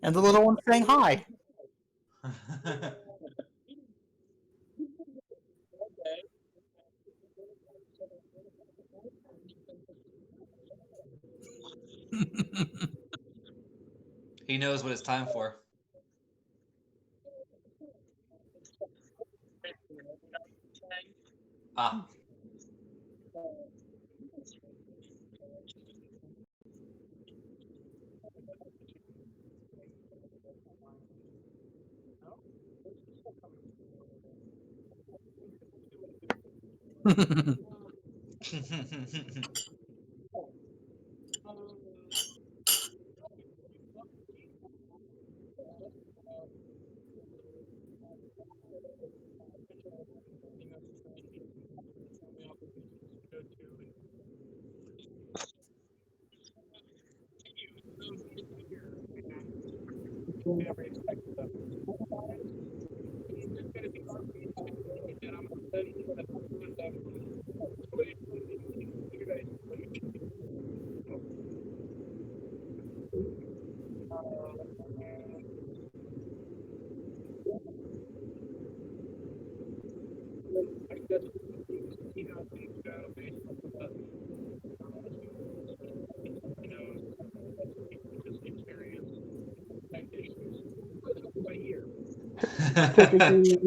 And the little one saying hi. He knows what it's time for. Ah.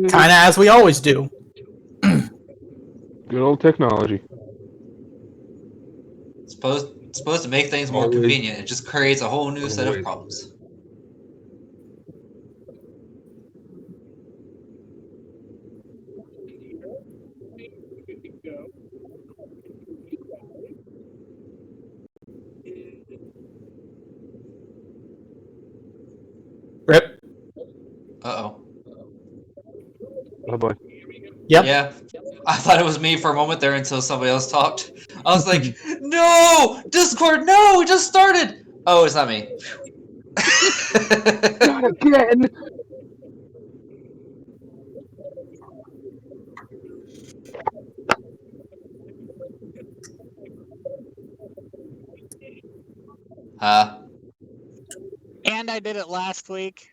Kind of as we always do. Good old technology. It's supposed to make things more Always. convenient. It just creates a whole new set of Always. problems. Rip. Uh-oh. Oh boy. Yep. Yeah. I thought it was me for a moment there until somebody else talked. I was like, no! Discord, no! It just started! Oh, it's not me. Not again! And I did it last week.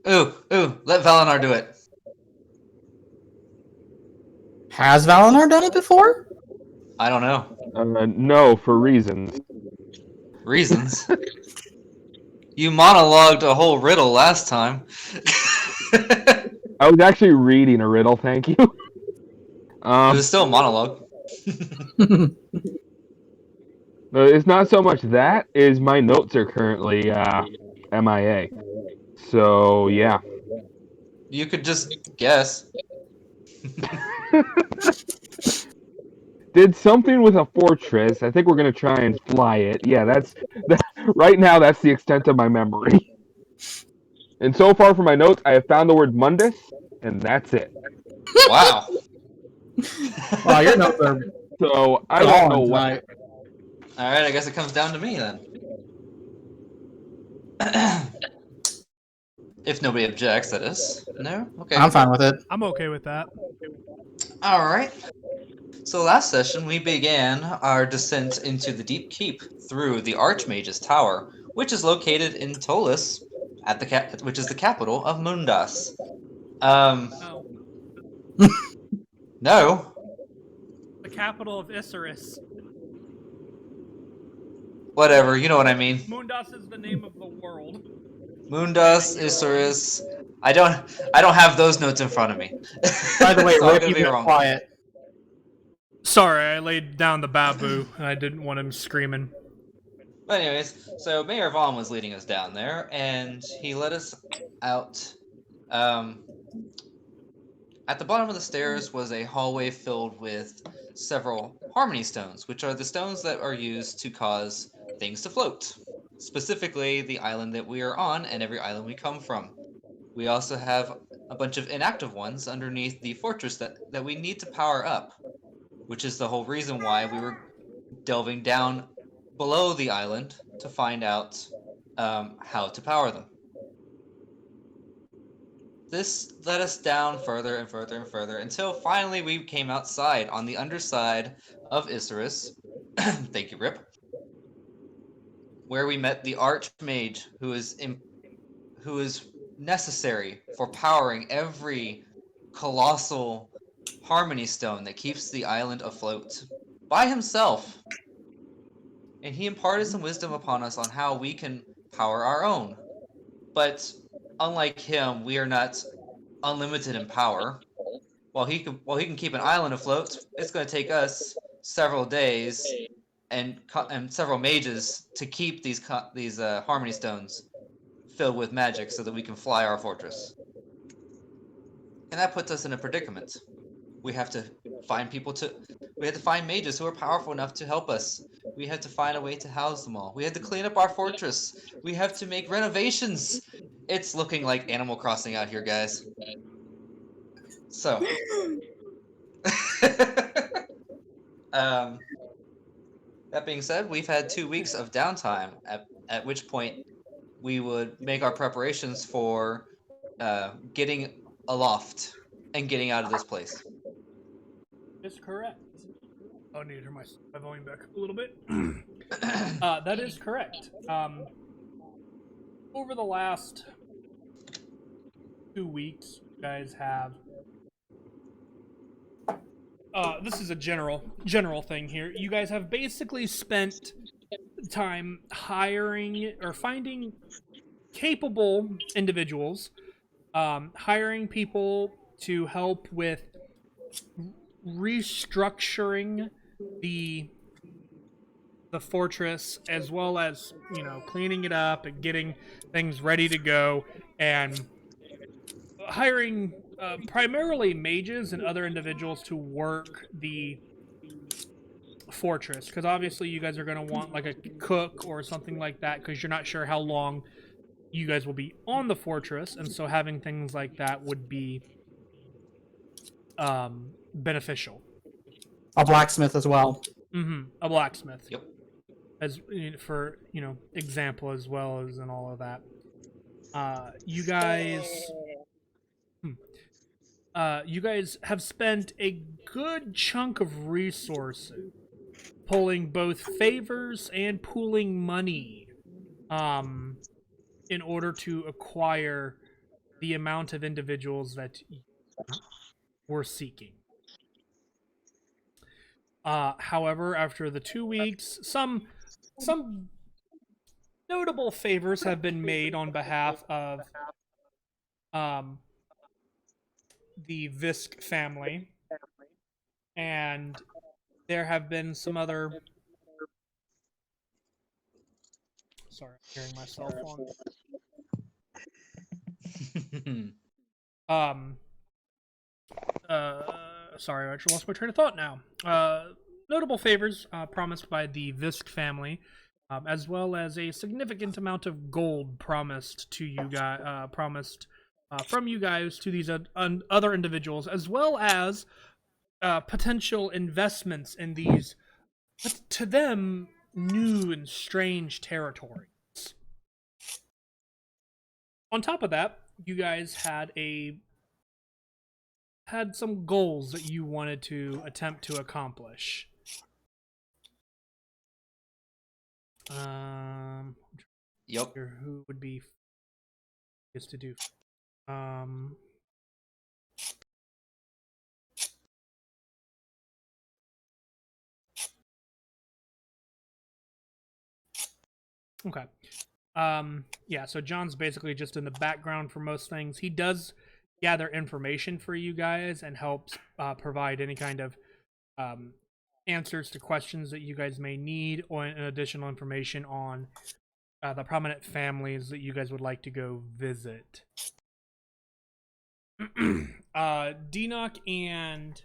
Ooh, let Valinar do it. Has Valinar done it before? I don't know. No, for reasons. Reasons? You monologued a whole riddle last time. I was actually reading a riddle, thank you. It was still a monologue. It's not so much that, is my notes are currently MIA. So, yeah. You could just guess. Did something with a fortress. I think we're going to try and fly it. Yeah, right now that's the extent of my memory. And so far for my notes, I have found the word Mundus, and that's it. Wow. Wow, your notes are So, I don't know what. tonight. Alright, I guess it comes down to me then. If nobody objects, that is. No? Okay. I'm fine with it. I'm okay with that. Alright. So last session, we began our descent into the Deep Keep through the Archmage's Tower, which is located in Tolus, which is the capital of Mundus. No. No? The capital of Isserus. Whatever, you know what I mean. Mundus is the name of the world. Mundus, Isserus. I don't have those notes in front of me. By the way, So I'm Rip, gonna you've be been wrong. quiet. Sorry, I laid down the babu and I didn't want him screaming. But anyways, so Mayor Vaughn was leading us down there, and he led us out. At the bottom of the stairs was a hallway filled with several harmony stones, which are the stones that are used to cause things to float. Specifically, the island that we are on and every island we come from. We also have a bunch of inactive ones underneath the fortress that we need to power up, which is the whole reason why we were delving down below the island to find out how to power them. this led us down further and further and further until finally we came outside on the underside of Isserus. Thank you, Rip. Where we met the Archmage, who is necessary for powering every colossal Harmony Stone that keeps the island afloat by himself. And he imparted some wisdom upon us on how we can power our own. But unlike him, we are not unlimited in power. While he can keep an island afloat, it's going to take us several days and several mages to keep these Harmony Stones filled with magic so that we can fly our fortress. And that puts us in a predicament. We have to find mages who are powerful enough to help us. We have to find a way to house them all. We have to clean up our fortress. We have to make renovations. It's looking like Animal Crossing out here, guys. So, that being said, we've had 2 weeks of downtime, at which point we would make our preparations for getting aloft and getting out of this place. Is correct. Oh, I need to turn my volume back up a little bit. That is correct. Over the last 2 weeks, you guys have. This is a general thing here. You guys have basically spent time hiring or finding capable individuals, hiring people to help with restructuring the fortress, as well as, you know, cleaning it up and getting things ready to go, and hiring primarily mages and other individuals to work the fortress, because obviously you guys are going to want like a cook or something like that, because you're not sure how long you guys will be on the fortress, and so having things like that would be beneficial. A blacksmith as well. A blacksmith. Yep. As for, you know, example, as well as and all of that. You guys have spent a good chunk of resources pulling both favors and pooling money in order to acquire the amount of individuals that you were seeking. However, after the 2 weeks, some notable favors have been made on behalf of the Visk family, and there have been some other. Sorry, I'm hearing myself on. Sorry, I actually lost my train of thought now. Notable favors promised by the Visk family, as well as a significant amount of gold promised to you guys, from you guys to these other individuals, as well as potential investments in these, to them, new and strange territories. On top of that, you guys had some goals that you wanted to attempt to accomplish. Yep. Who would be is to do? Okay. Yeah, so John's basically just in the background for most things. He does gather information for you guys and helps provide any kind of answers to questions that you guys may need, or additional information on the prominent families that you guys would like to go visit. Dinok and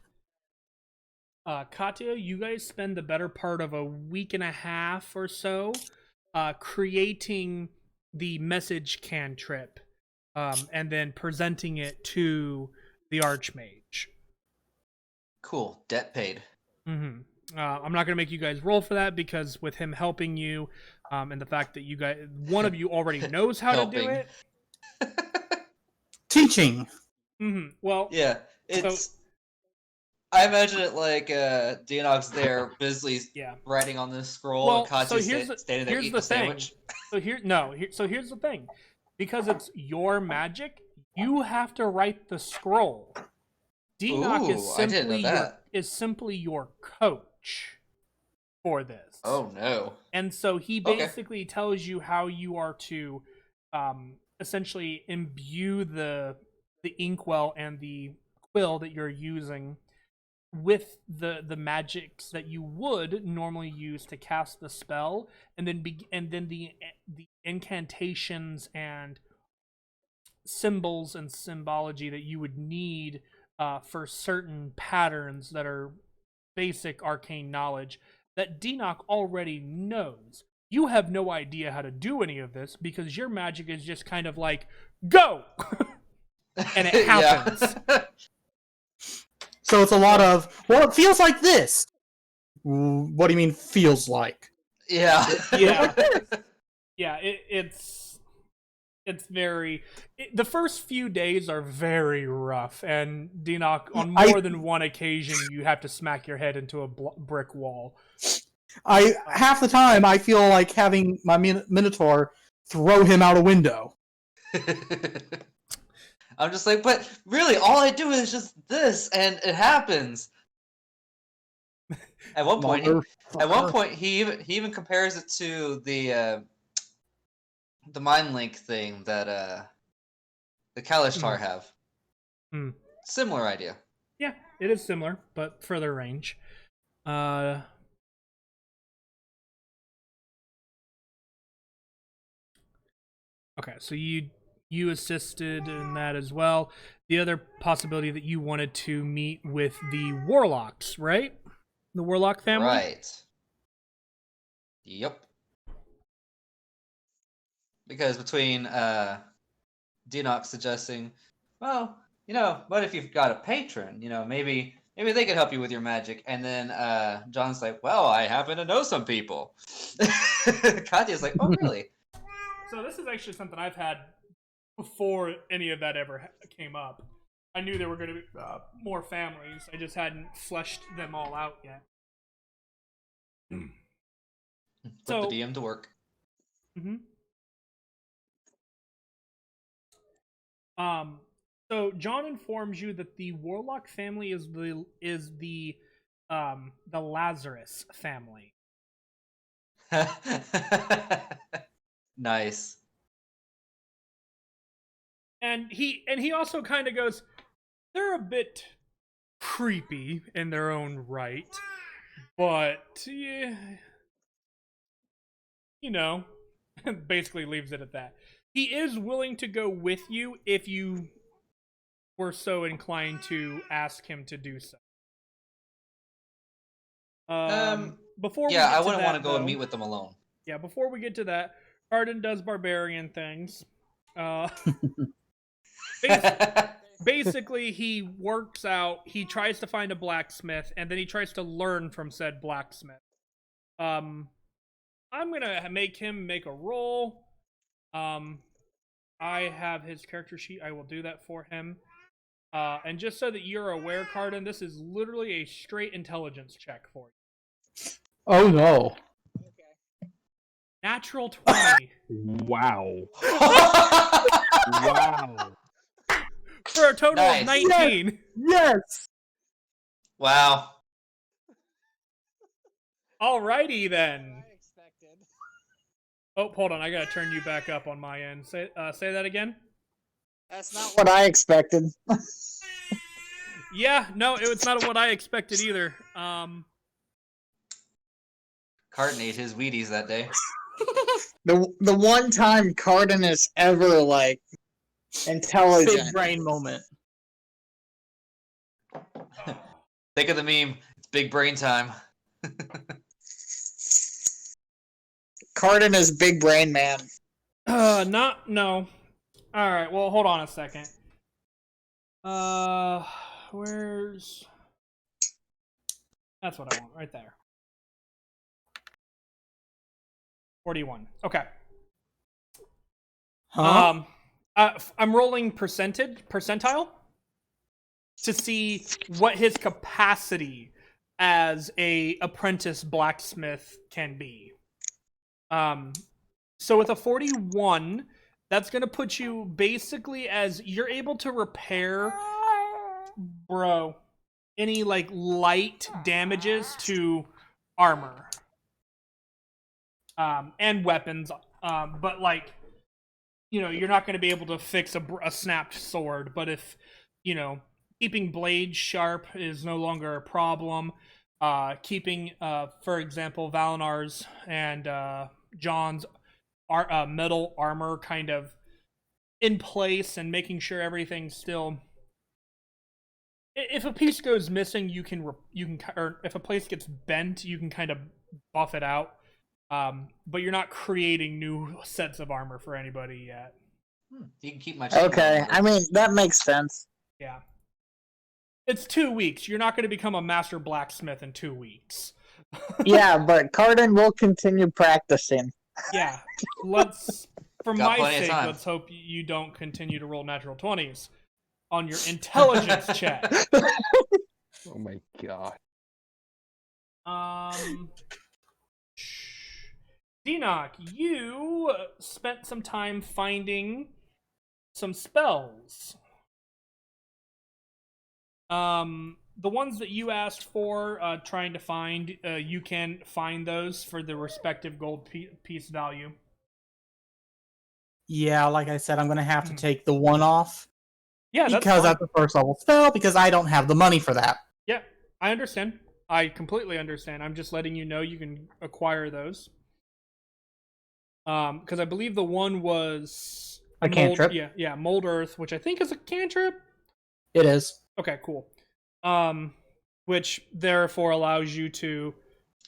Katya, you guys spend the better part of a week and a half or so creating the message cantrip, and then presenting it to the Archmage. Cool. Debt paid. I'm not going to make you guys roll for that, because with him helping you, and the fact that one of you already knows how to do it. Teaching. Well, Yeah, it's. I imagine it like Dianok's there, busily yeah. writing on this scroll, Well, and Katya's standing there here's eating the a thing. sandwich. So here's the thing. Because it's your magic, you have to write the scroll. Dinok Ooh, I didn't know that. is simply your coach for this. Oh no. And so he Okay. basically tells you how you are to essentially imbue the inkwell and the quill that you're using with the magics that you would normally use to cast the spell, and then the incantations and symbols and symbology that you would need for certain patterns that are basic arcane knowledge that Dinok already knows. You have no idea how to do any of this because your magic is just kind of like, go! And it happens. So it's a lot of, well, it feels like this. What do you mean feels like? Yeah. Yeah. Yeah, it's very... the first few days are very rough, and Dinok, on more than one occasion, you have to smack your head into a brick wall. Half the time, I feel like having my Minotaur throw him out a window. I'm just like, but really, all I do is just this, and it happens. At one point, he even compares it to the mind link thing that the Kalishtar have. Similar idea. Yeah, it is similar, but further range. Okay, so you assisted in that as well. The other possibility that you wanted to meet with the Warlocks, right? The Warlock family? Right. Yep. Because between Dinok suggesting, well, what if you've got a patron? Maybe they could help you with your magic. And then John's like, well, I happen to know some people. Katya's like, oh, really? So this is actually something I've had before any of that ever came up. I knew there were going to be more families. I just hadn't fleshed them all out yet. Put the DM to work. So John informs you that the Warlock family is the Lazarus family. Nice. And he also kind of goes, they're a bit creepy in their own right, but yeah, basically leaves it at that. He is willing to go with you if you were so inclined to ask him to do so. Before we get I to wouldn't want to go though, and meet with them alone. Yeah, before we get to that, Arden does barbarian things. Basically, he works out, he tries to find a blacksmith, and then he tries to learn from said blacksmith. I'm gonna make him make a roll. I have his character sheet. I will do that for him. And just so that you're aware, Cardin, this is literally a straight intelligence check for you. Oh no. Natural 20. Wow. Wow. For a total Nice. of 19. Yes! Wow. Alrighty then. Oh, hold on. I gotta turn you back up on my end. Say that again. That's not what I expected. Yeah, no, it's not what I expected either. Carton ate his Wheaties that day. The one time Cardin is ever intelligent. Big brain moment. Think of the meme. It's big brain time. Cardin is big brain man. No. Alright, well, hold on a second. Where's... That's what I want, right there. 41. Okay. Huh? I'm rolling percentile. to see what his capacity as a apprentice blacksmith can be. So with a 41, that's going to put you basically as you're able to repair, any like light damages to armor and weapons, but like, you're not going to be able to fix a snapped sword. But if keeping blades sharp is no longer a problem, keeping for example Valinar's and John's metal armor kind of in place and making sure everything's still. If a piece goes missing, or if a place gets bent, you can kind of buff it out. But you're not creating new sets of armor for anybody yet. You can keep my. Okay, I mean that makes sense. Yeah. It's 2 weeks. You're not going to become a master blacksmith in 2 weeks. Yeah, but Cardin will continue practicing. Yeah. For my sake, let's hope you don't continue to roll natural 20s on your intelligence check. Oh my god. Enoch, you spent some time finding some spells. The ones that you asked for, trying to find, you can find those for the respective gold piece value. Yeah, like I said, I'm going to have to take the one off. Yeah, because that's a first level spell, because I don't have the money for that. Yeah, I understand. I completely understand. I'm just letting you know you can acquire those. Because I believe the one was a cantrip. Yeah, Mold Earth, which I think is a cantrip. It is. Okay, cool. Which therefore allows you to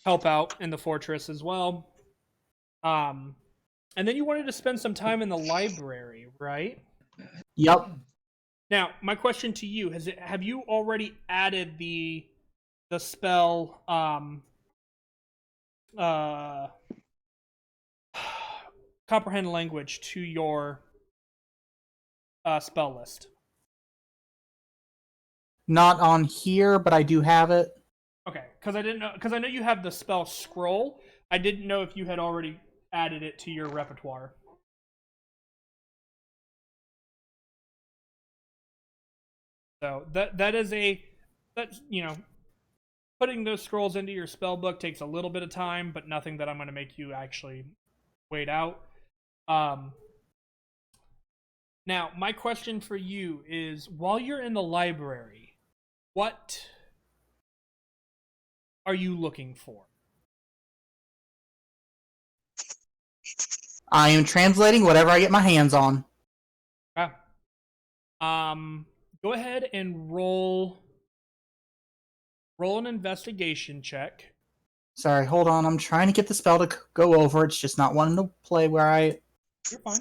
help out in the fortress as well. And then you wanted to spend some time in the library, right? Yep. Now, my question to you have you already added the spell comprehend language to your spell list? Not on here, but I do have it. Okay, because I know you have the spell scroll. I didn't know if you had already added it to your repertoire. So that's putting those scrolls into your spell book takes a little bit of time, but nothing that I'm going to make you actually wait out. Now, my question for you is, while you're in the library, what are you looking for? I am translating whatever I get my hands on. Okay. Go ahead and roll an investigation check. Sorry, hold on. I'm trying to get the spell to go over. It's just not wanting to play where I... You're fine.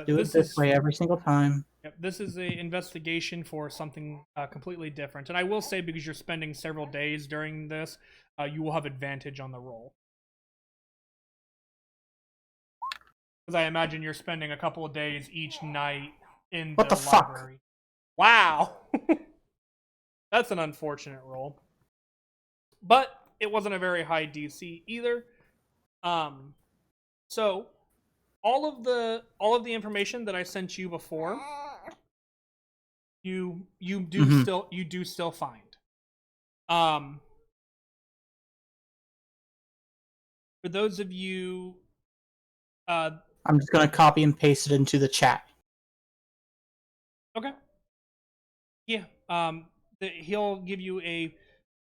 Do it this way every single time. Yep, this is an investigation for something completely different. And I will say, because you're spending several days during this, you will have advantage on the roll. Because I imagine you're spending a couple of days each night in the library. Wow! That's an unfortunate roll. But it wasn't a very high DC either. So all of the information that I sent you before, you do still find. For those of you, I'm just gonna copy and paste it into the chat. Okay. Yeah. He'll give you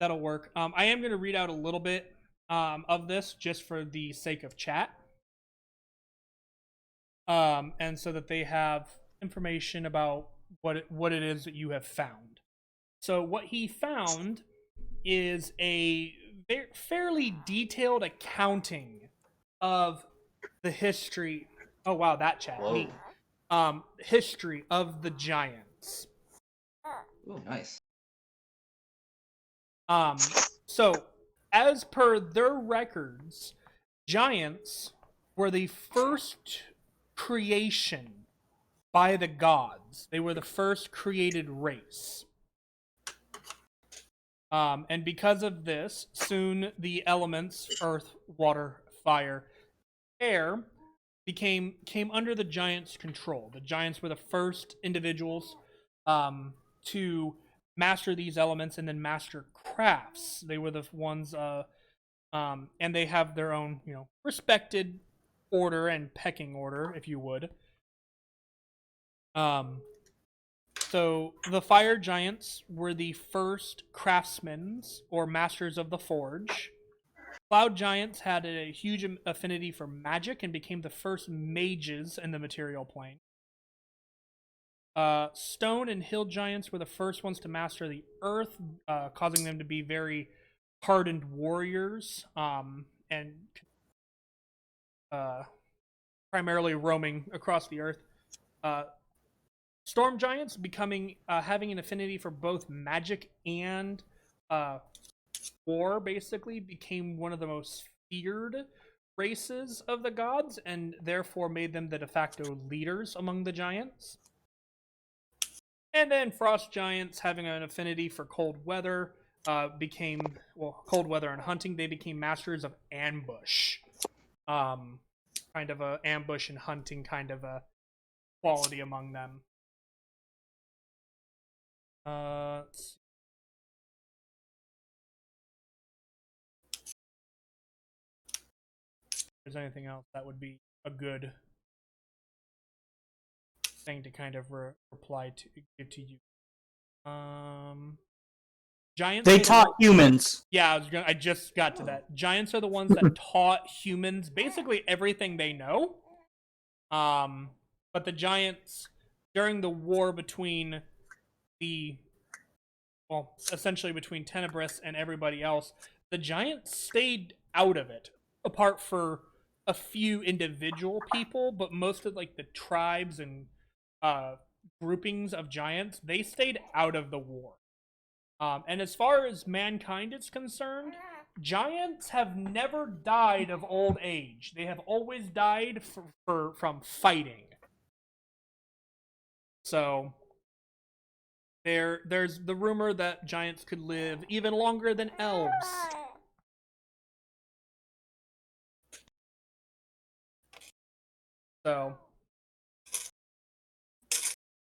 that'll work. I am going to read out a little bit of this just for the sake of chat. And so that they have information about what it is that you have found. So what he found is a fairly detailed accounting of the history. Oh wow, that chat. Neat. History of the giants. Ooh, nice. So, as per their records, giants were the first creation by the gods. They were the first created race. And because of this, soon the elements, earth, water, fire, air, came under the giants' control. The giants were the first individuals to master these elements and then master crafts. They were the ones, and they have their own, respected order and pecking order, if you would. So the fire giants were the first craftsmen or masters of the forge. Cloud giants had a huge affinity for magic and became the first mages in the material plane. Stone and hill giants were the first ones to master the earth, causing them to be very hardened warriors, and primarily roaming across the earth. Storm giants having an affinity for both magic and war, basically became one of the most feared races of the gods, and therefore made them the de facto leaders among the giants. And then frost giants, having an affinity for cold weather, cold weather and hunting. They became masters of ambush, kind of a ambush and hunting kind of a quality among them. Let's see. If there's anything else that would be a good thing to kind of reply to, give to you. Giants. They taught humans. Yeah, I just got to that. Giants are the ones that taught humans basically everything they know. But the giants, during the war between essentially between Tenebris and everybody else, the giants stayed out of it, apart for a few individual people, but most of the tribes and groupings of giants, they stayed out of the war. And as far as mankind is concerned, giants have never died of old age. They have always died from fighting. So there's the rumor that giants could live even longer than elves. So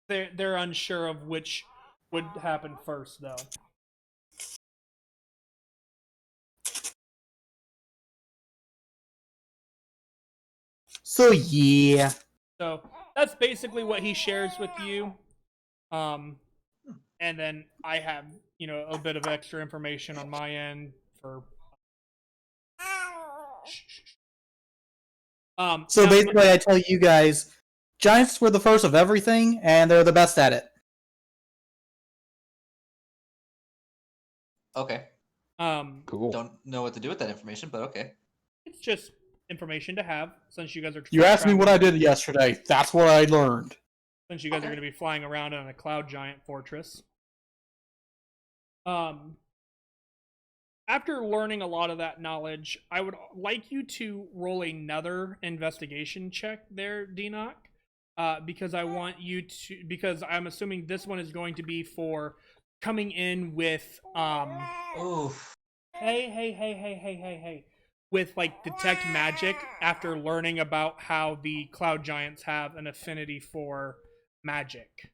they're unsure of which would happen first, though. So yeah. So that's basically what he shares with you. And then I have, a bit of extra information on my end for. So basically, I tell you guys, giants were the first of everything, and they're the best at it. Okay. Cool. Don't know what to do with that information, but okay. It's just information to have, since you guys are. You asked me what I did yesterday. That's what I learned. Since you guys are going to be flying around on a cloud giant fortress. After learning a lot of that knowledge, I would like you to roll another investigation check there, Denock, because I want you to, because I'm assuming this one is going to be for coming in with Oof. hey, with detect magic after learning about how the cloud giants have an affinity for magic.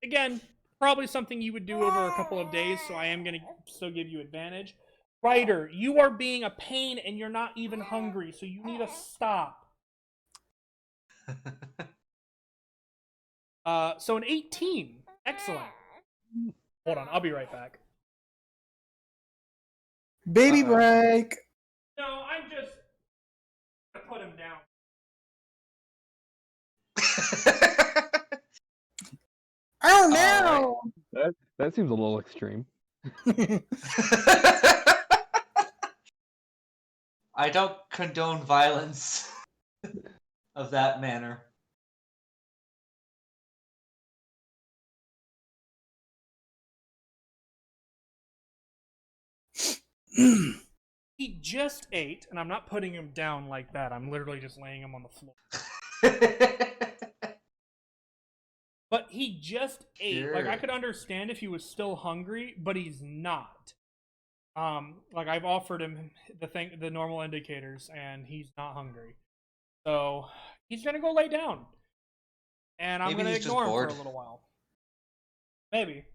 Again, probably something you would do over a couple of days, so I am going to still give you advantage. Ryder, you are being a pain and you're not even hungry, so you need to stop. So an 18. Excellent. Hold on, I'll be right back. Baby break. No, I'm just gonna put him down. Oh no! That seems a little extreme. I don't condone violence of that manner. He just ate, and I'm not putting him down like that. I'm literally just laying him on the floor. But he just ate. Like, I Sure. could understand if he was still hungry, but he's not. Like, I've offered him the normal indicators, and he's not hungry. So he's gonna go lay down, and I'm Maybe gonna he's just ignore him for bored. a little while. Maybe.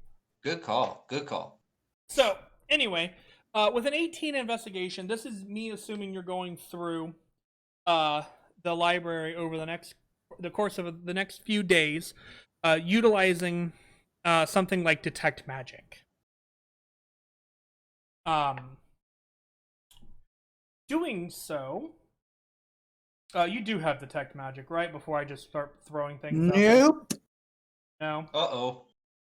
Good call. Good call. So anyway, with an 18 investigation, this is me assuming you're going through the library over the course of the next few days, utilizing something like detect magic. Doing so, you do have detect magic, right? Before I just start throwing things out there. Nope. No. Uh-oh.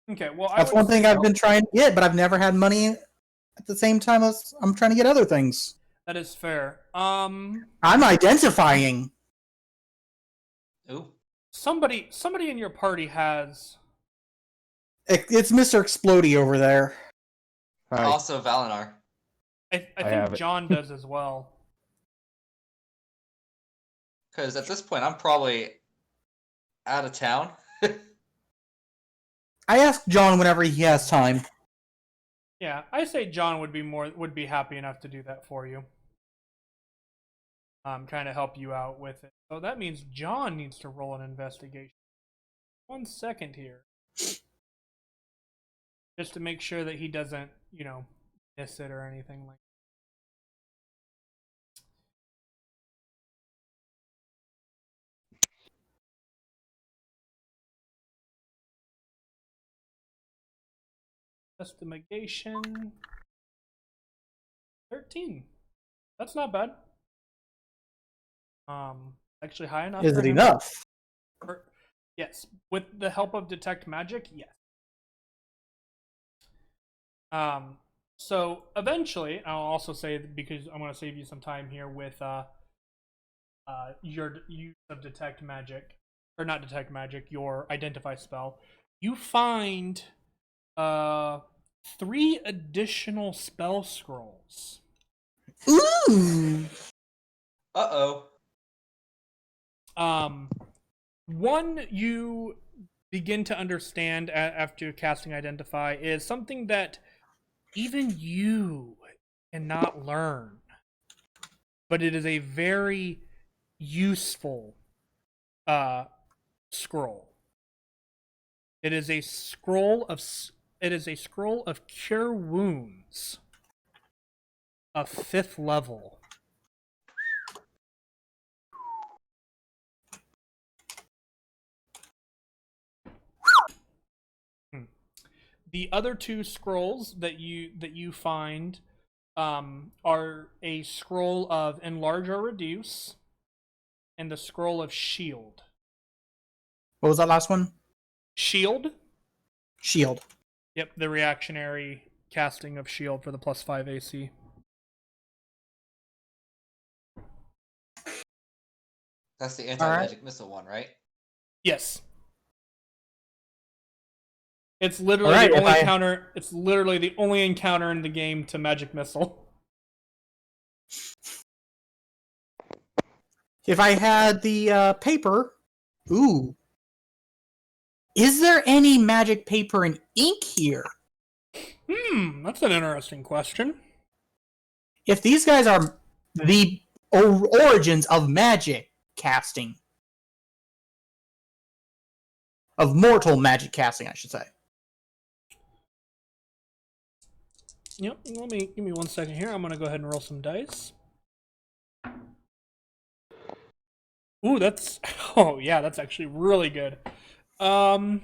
Okay. Well, That's one thing I've been trying to get, but I've never had money at the same time as I'm trying to get other things. That is fair. I'm identifying. Ooh. Somebody in your party has. It's Mr. Explodey over there. Hi. Also Valinar. I have think it. John does as well. Because at this point, I'm probably out of town. I ask John whenever he has time. Yeah, I say John would be happy enough to do that for you. Kind of help you out with it. So that means John needs to roll an investigation. 1 second here, just to make sure that he doesn't, miss it or anything like. Investigation 13. That's not bad. Actually high enough. Is for it him. enough? Yes, with the help of detect magic, yes. So eventually, I'll also say, because I'm going to save you some time here with your use of detect magic, or not detect magic, your identify spell. You find 3 additional spell scrolls. Ooh. Uh-oh. One you begin to understand after casting identify is something that even you cannot learn, but it is a very useful scroll. It is a scroll of cure wounds, a 5th level. The other 2 scrolls that you find are a scroll of enlarge or reduce, and the scroll of shield. What was that last one? Shield. Shield. Yep, the reactionary casting of shield for the +5 AC. That's the anti-magic missile one, right? Yes. It's literally Alright, the only if I- counter. It's literally the only encounter in the game to magic missile. If I had the paper, ooh. Is there any magic paper and ink here? That's an interesting question. If these guys are the origins of magic casting, of mortal magic casting, I should say. Yep. Give me 1 second here. I'm gonna go ahead and roll some dice. Ooh, that's that's actually really good. Go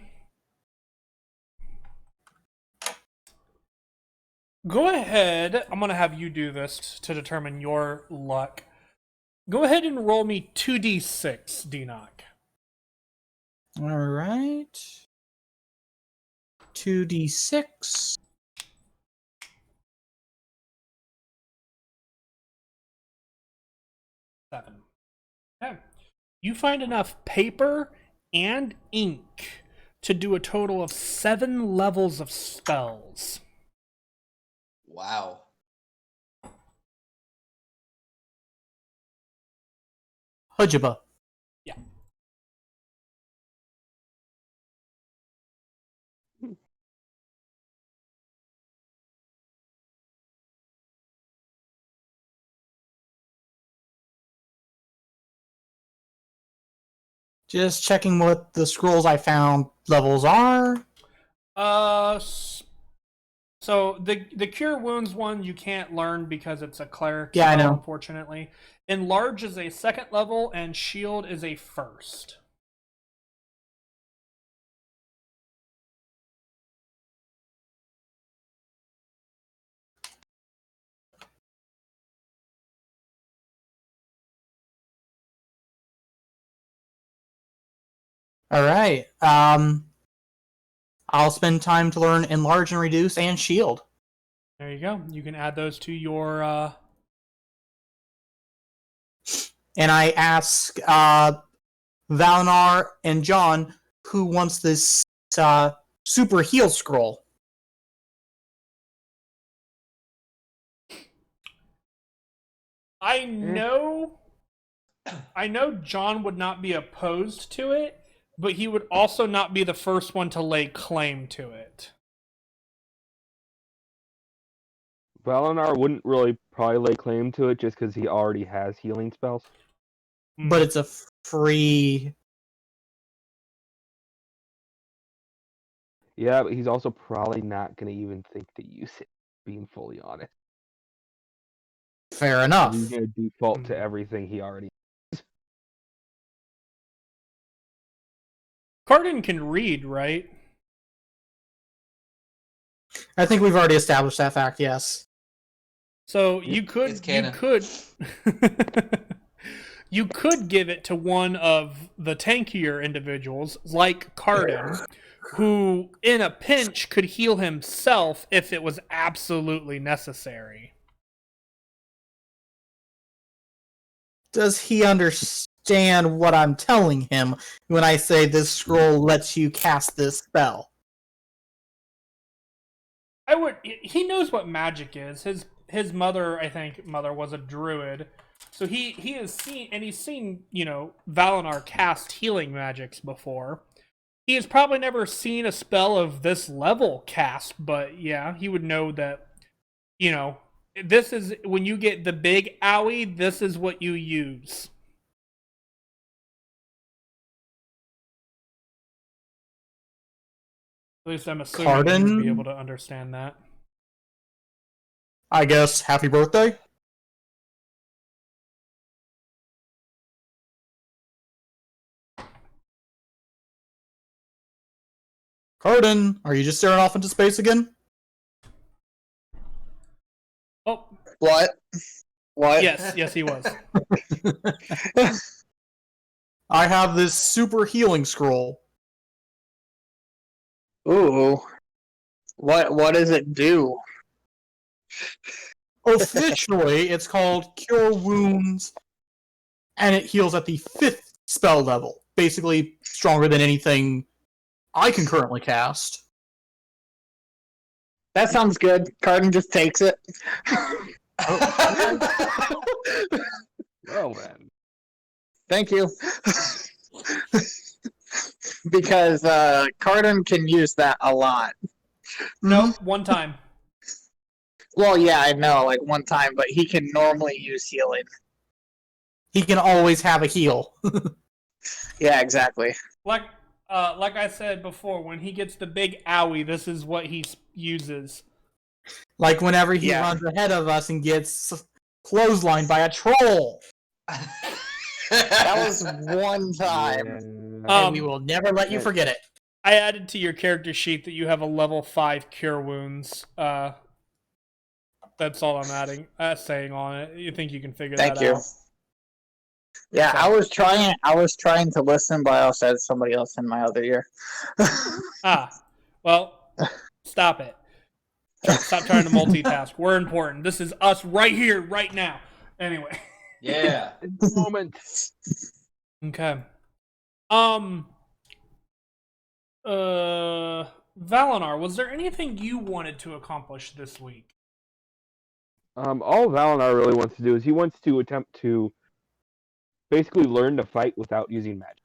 ahead. I'm gonna have you do this to determine your luck. Go ahead and roll me 2d6, D-Knock. Alright. 2d6. 7. Okay. You find enough paper and ink to do a total of 7 levels of spells. Wow. Hujaba. Yeah. Just checking what the scrolls I found levels are. So the cure wounds one you can't learn because it's a cleric Yeah, I spell, know. unfortunately. Enlarge is a 2nd level and shield is a 1st. All right. I'll spend time to learn enlarge and reduce and shield. There you go. You can add those to your And I ask Valnar and John who wants this super heal scroll. I know John would not be opposed to it, but he would also not be the first one to lay claim to it. Valinar wouldn't really probably lay claim to it just because he already has healing spells. But it's a free. Yeah, but he's also probably not going to even think to use it, being fully honest. Fair enough. He's going to default to everything he already Cardin can read, right? I think we've already established that fact, yes. So It's you could canon. you could give it to one of the tankier individuals, like Cardin, who in a pinch could heal himself if it was absolutely necessary. Does he understand what I'm telling him when I say this scroll lets you cast this spell? He knows what magic is. His mother, I think, was a druid. So he has seen, and he's seen, Valinar cast healing magics before. He has probably never seen a spell of this level cast, but yeah, he would know that, this is, when you get the big owie, this is what you use. At least I'm assuming he would be able to understand that. I guess, happy birthday? Cardin, are you just staring off into space again? Oh. What? Yes, he was. I have this super healing scroll. Ooh. What does it do? Officially, it's called Cure Wounds, and it heals at the 5th spell level. Basically, stronger than anything I can currently cast. That sounds good. Cardin just takes it. Well then. Thank you. Because Cardin can use that a lot. No, one time. Well, yeah, I know, like one time, but he can normally use healing. He can always have a heal. Yeah, exactly. Like I said before, when he gets the big owie, this is what he uses. Like whenever he runs ahead of us and gets clotheslined by a troll. That was one time. And we will never let you forget it. I added to your character sheet that you have a level 5 cure wounds. That's all I'm saying on it. You think you can figure that out? Thank you. Yeah, so, I was trying to listen, but I also had somebody else in my other ear. Well, stop it. Stop trying to multitask. We're important. This is us right here, right now. Anyway. Yeah. Moment. Okay. Valinar, was there anything you wanted to accomplish this week? All Valinar really wants to do is he wants to attempt to basically learn to fight without using magic.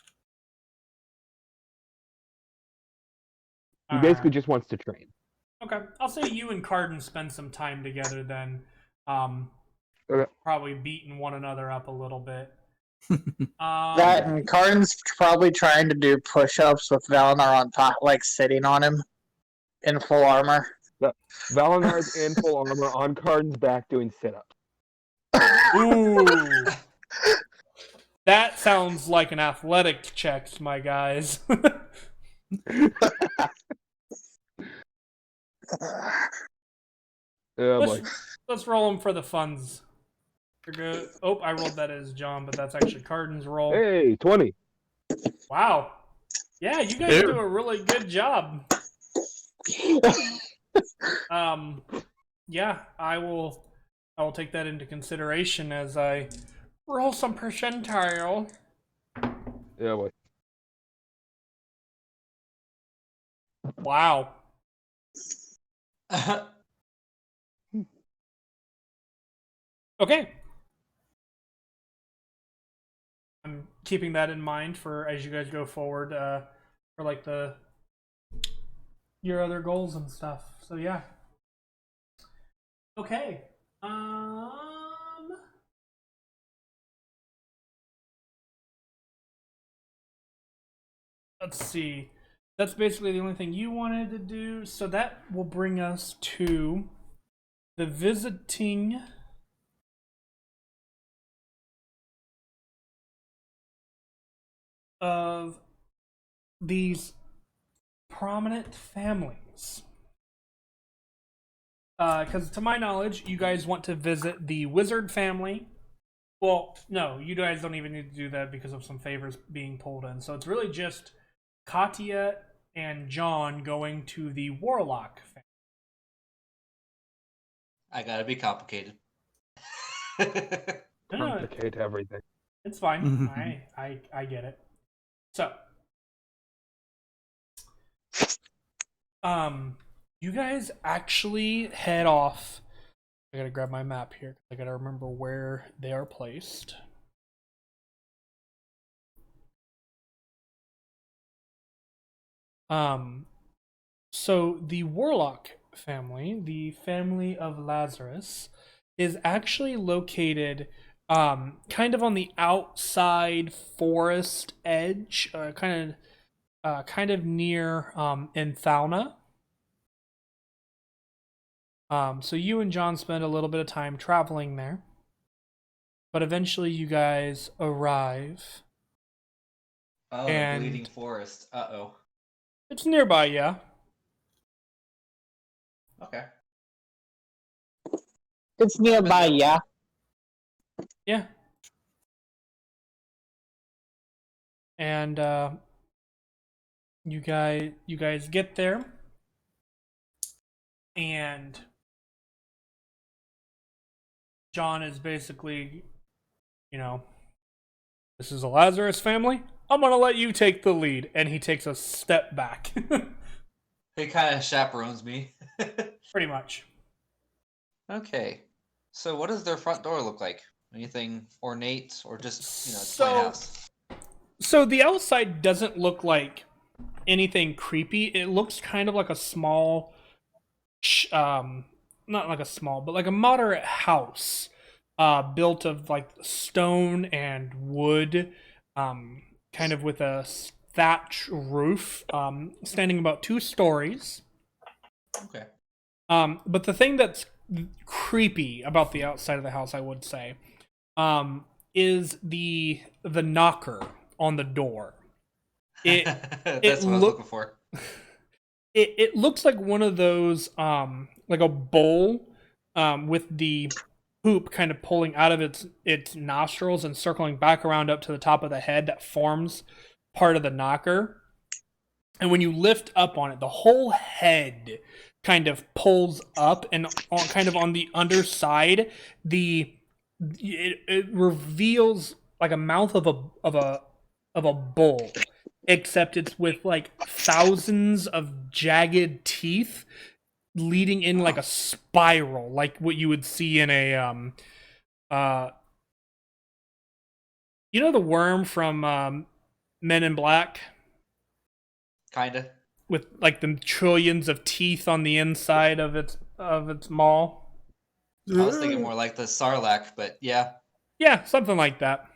He basically just wants to train. Okay, I'll say you and Cardin spend some time together then. Okay. Probably beating one another up a little bit. That and Karn's probably trying to do push-ups with Valinor on top, like sitting on him in full armor. Valinar's in full armor on Carden's back doing sit-ups. Ooh. That sounds like an athletic check, my guys. Yeah, boy. Let's roll them for the funds. You're good. Oh, I rolled that as John, but that's actually Carden's roll. Hey, 20. Wow. Yeah, you guys do a really good job. Yeah, I will take that into consideration as I roll some percentile. Yeah, boy. Wow. Okay. I'm keeping that in mind for as you guys go forward, for like your other goals and stuff. So yeah. Okay. Let's see. That's basically the only thing you wanted to do. So that will bring us to the visiting of these prominent families. Because to my knowledge, you guys want to visit the wizard family. Well, no, you guys don't even need to do that because of some favors being pulled in. So it's really just Katya and John going to the warlock family. I gotta be complicated. Complicate everything. It's fine. I get it. So, you guys actually head off. I gotta grab my map here. I gotta remember where they are placed. So the Warlock family, the family of Lazarus, is actually located kind of on the outside forest edge, kind of near Enthalna. So you and John spend a little bit of time traveling there, but eventually you guys arrive. Oh, And- Bleeding Forest. Uh-oh. It's nearby, yeah. Okay. It's nearby, yeah. Yeah. And you guys get there, and John is basically, this is a Lazarus family. I'm gonna let you take the lead, and he takes a step back. He kind of chaperones me. Pretty much. Okay. So what does their front door look like? Anything ornate or just, it's So- plain house? So the outside doesn't look like anything creepy. It looks kind of like a small, not like a small, but like a moderate house, built of like stone and wood, kind of with a thatch roof, standing about 2 stories. Okay. But the thing that's creepy about the outside of the house, I would say, is the knocker on the door. It That's what I was looking for. it looks like one of those like a bowl with the hoop kind of pulling out of its nostrils and circling back around up to the top of the head that forms part of the knocker. And when you lift up on it, the whole head kind of pulls up, and kind of on the underside, it reveals like a mouth of a bull, except it's with like thousands of jagged teeth leading in like a spiral, like what you would see in a the worm from Men in Black, Kinda. with like the trillions of teeth on the inside of its maw. I was thinking more like the Sarlacc, but yeah. Yeah, something like that.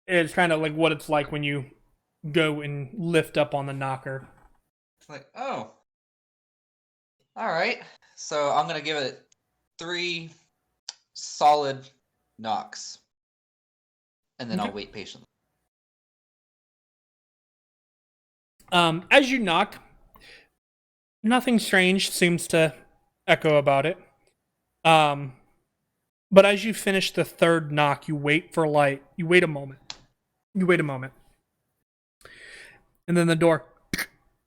It's kind of like what it's like when you go and lift up on the knocker. Like, oh. Alright. So I'm gonna give it 3 solid knocks. And then Okay. I'll wait patiently. As you knock, nothing strange seems to echo about it. But as you finish the third knock, you wait for light. You wait a moment. And then the door.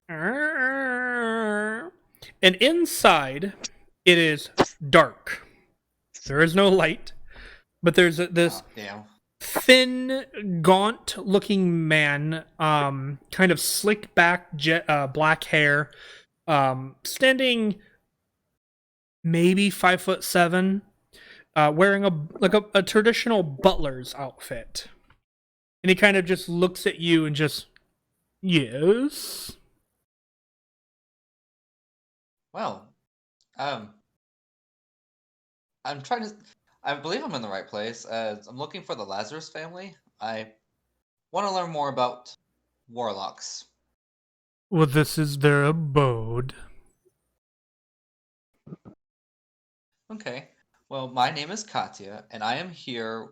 And inside, it is dark. There is no light, but there's this Oh, damn. thin, gaunt-looking man, kind of slick back, black hair, standing maybe 5'7", wearing a traditional butler's outfit, and he kind of just looks at you and just, yes. Well, I'm trying to. I believe I'm in the right place. I'm looking for the Lazarus family. I want to learn more about warlocks. Well, this is their abode. Okay. Well, my name is Katya, and I am here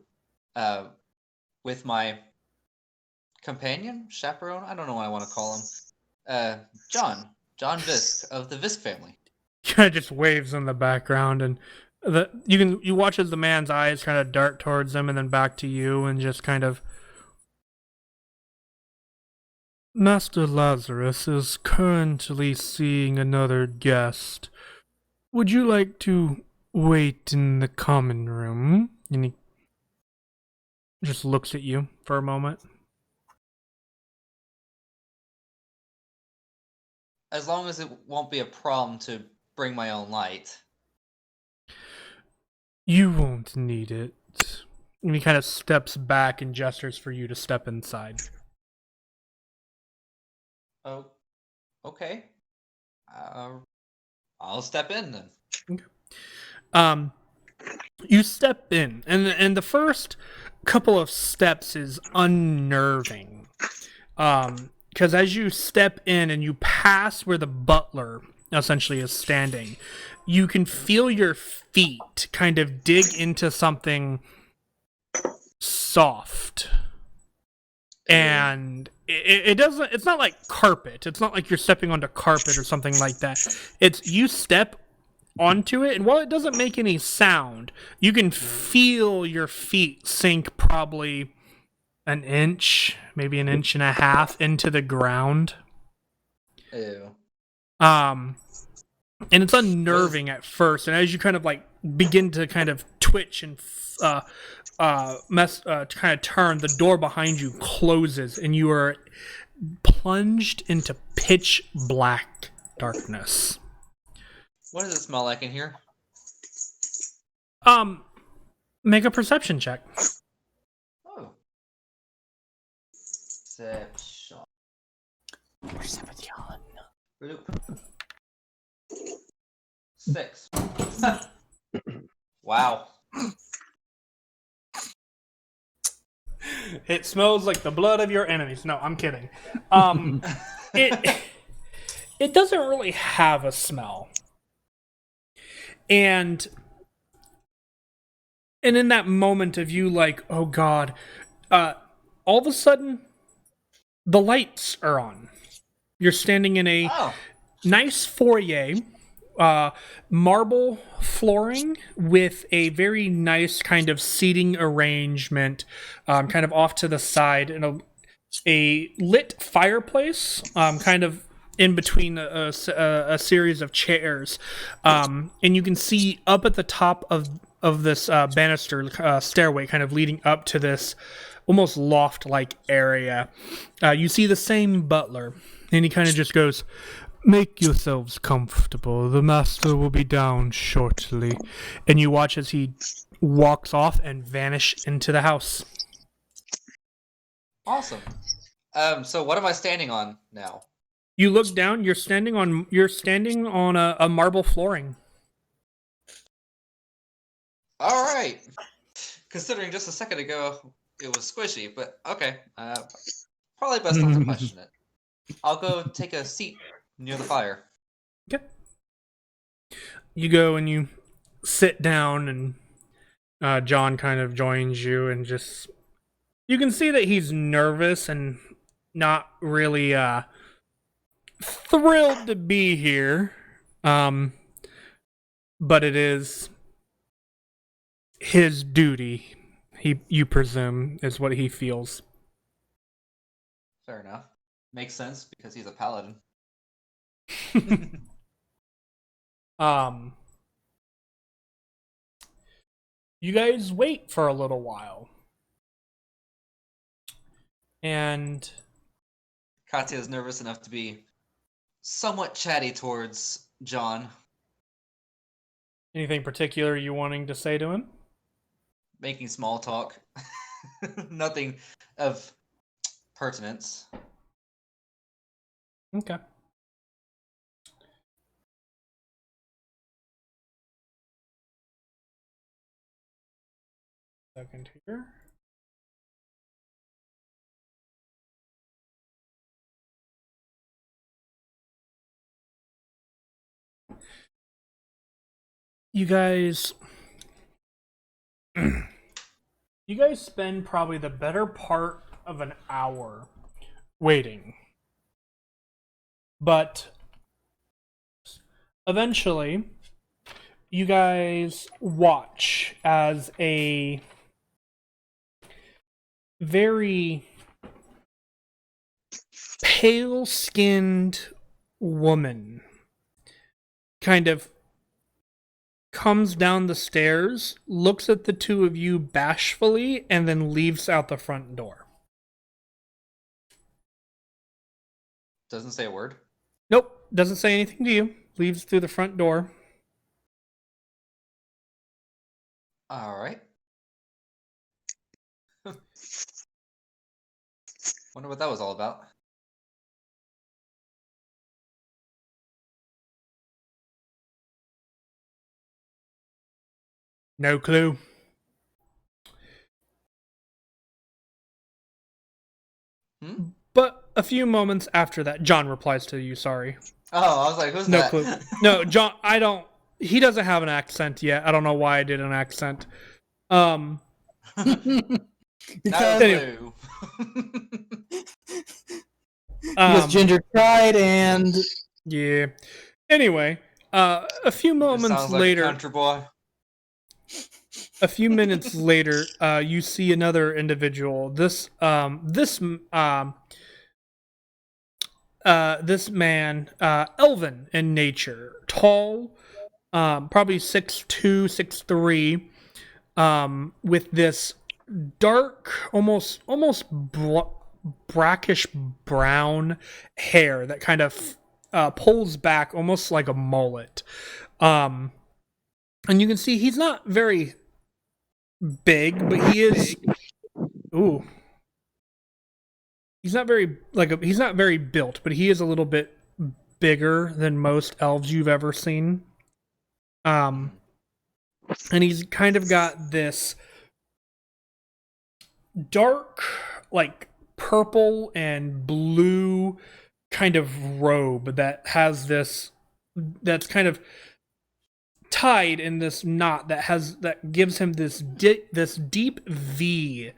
with my companion, chaperone. I don't know what I want to call him. John Visk of the Visk family. Kind of just waves in the background, and you watch as the man's eyes kind of dart towards him and then back to you, and just kind of. Master Lazarus is currently seeing another guest. Would you like to wait in the common room? And he just looks at you for a moment. As long as it won't be a problem to bring my own light. You won't need it. And he kind of steps back and gestures for you to step inside. Oh, okay. I'll step in then. Okay. You step in, and the first couple of steps is unnerving. Because as you step in and you pass where the butler essentially is standing, you can feel your feet kind of dig into something soft. And it doesn't, it's not like carpet. It's not like you're stepping onto carpet or something like that. It's you step onto it, and while it doesn't make any sound, you can feel your feet sink probably an inch, maybe an inch and a half into the ground. Ew. And it's unnerving at first, and as you kind of like begin to kind of twitch and kind of turn, the door behind you closes, and you are plunged into pitch black darkness. What does it smell like in here? Make a perception check. Oh. Perception. Bloop. 6. Wow. It smells like the blood of your enemies. No, I'm kidding. It doesn't really have a smell. And in that moment of you like, oh god, all of a sudden, the lights are on. You're standing in a nice foyer, marble flooring with a very nice kind of seating arrangement, kind of off to the side, and a lit fireplace, kind of in between a series of chairs, and you can see up at the top of this banister stairway, kind of leading up to this almost loft-like area. You see the same butler, and he kind of just goes, "Make yourselves comfortable. The master will be down shortly." And you watch as he walks off and vanish into the house. Awesome. So what am I standing on now? You look down. You're standing on a marble flooring. All right. Considering just a second ago it was squishy, but okay. Probably best not to question it. I'll go take a seat near the fire. Okay. You go and you sit down, and John kind of joins you, and just you can see that he's nervous and not really thrilled to be here. But it is his duty. You presume, is what he feels. Fair enough. Makes sense because he's a paladin. You guys wait for a little while. And Katya is nervous enough to be somewhat chatty towards John. anything particular you wanting to say to him? Making small talk. Nothing of pertinence. Okay. Second here. You guys spend probably the better part of an hour waiting. But eventually you guys watch as a very pale-skinned woman kind of comes down the stairs, looks at the two of you bashfully, and then leaves out the front door. Doesn't say a word. Nope, doesn't say anything to you. Leaves through the front door. All right. Wonder what that was all about. No clue. But a few moments after that, John replies to you, sorry. Oh, I was like, who's No that? clue. No, John, he doesn't have an accent yet. I don't know why I did an accent. No Because, clue. because Ginger tried and Yeah. Anyway, a few moments Sounds like later, a country boy. a few minutes later, you see another individual. This man, elven in nature, tall, probably 6'2", 6'3", with this dark, almost brackish brown hair that kind of pulls back almost like a mullet. And you can see he's not very big, but he is. Ooh. He's not very he's not very built, but he is a little bit bigger than most elves you've ever seen. And he's kind of got this dark, like purple and blue kind of robe that has this, that's kind of tied in this knot that gives him this deep V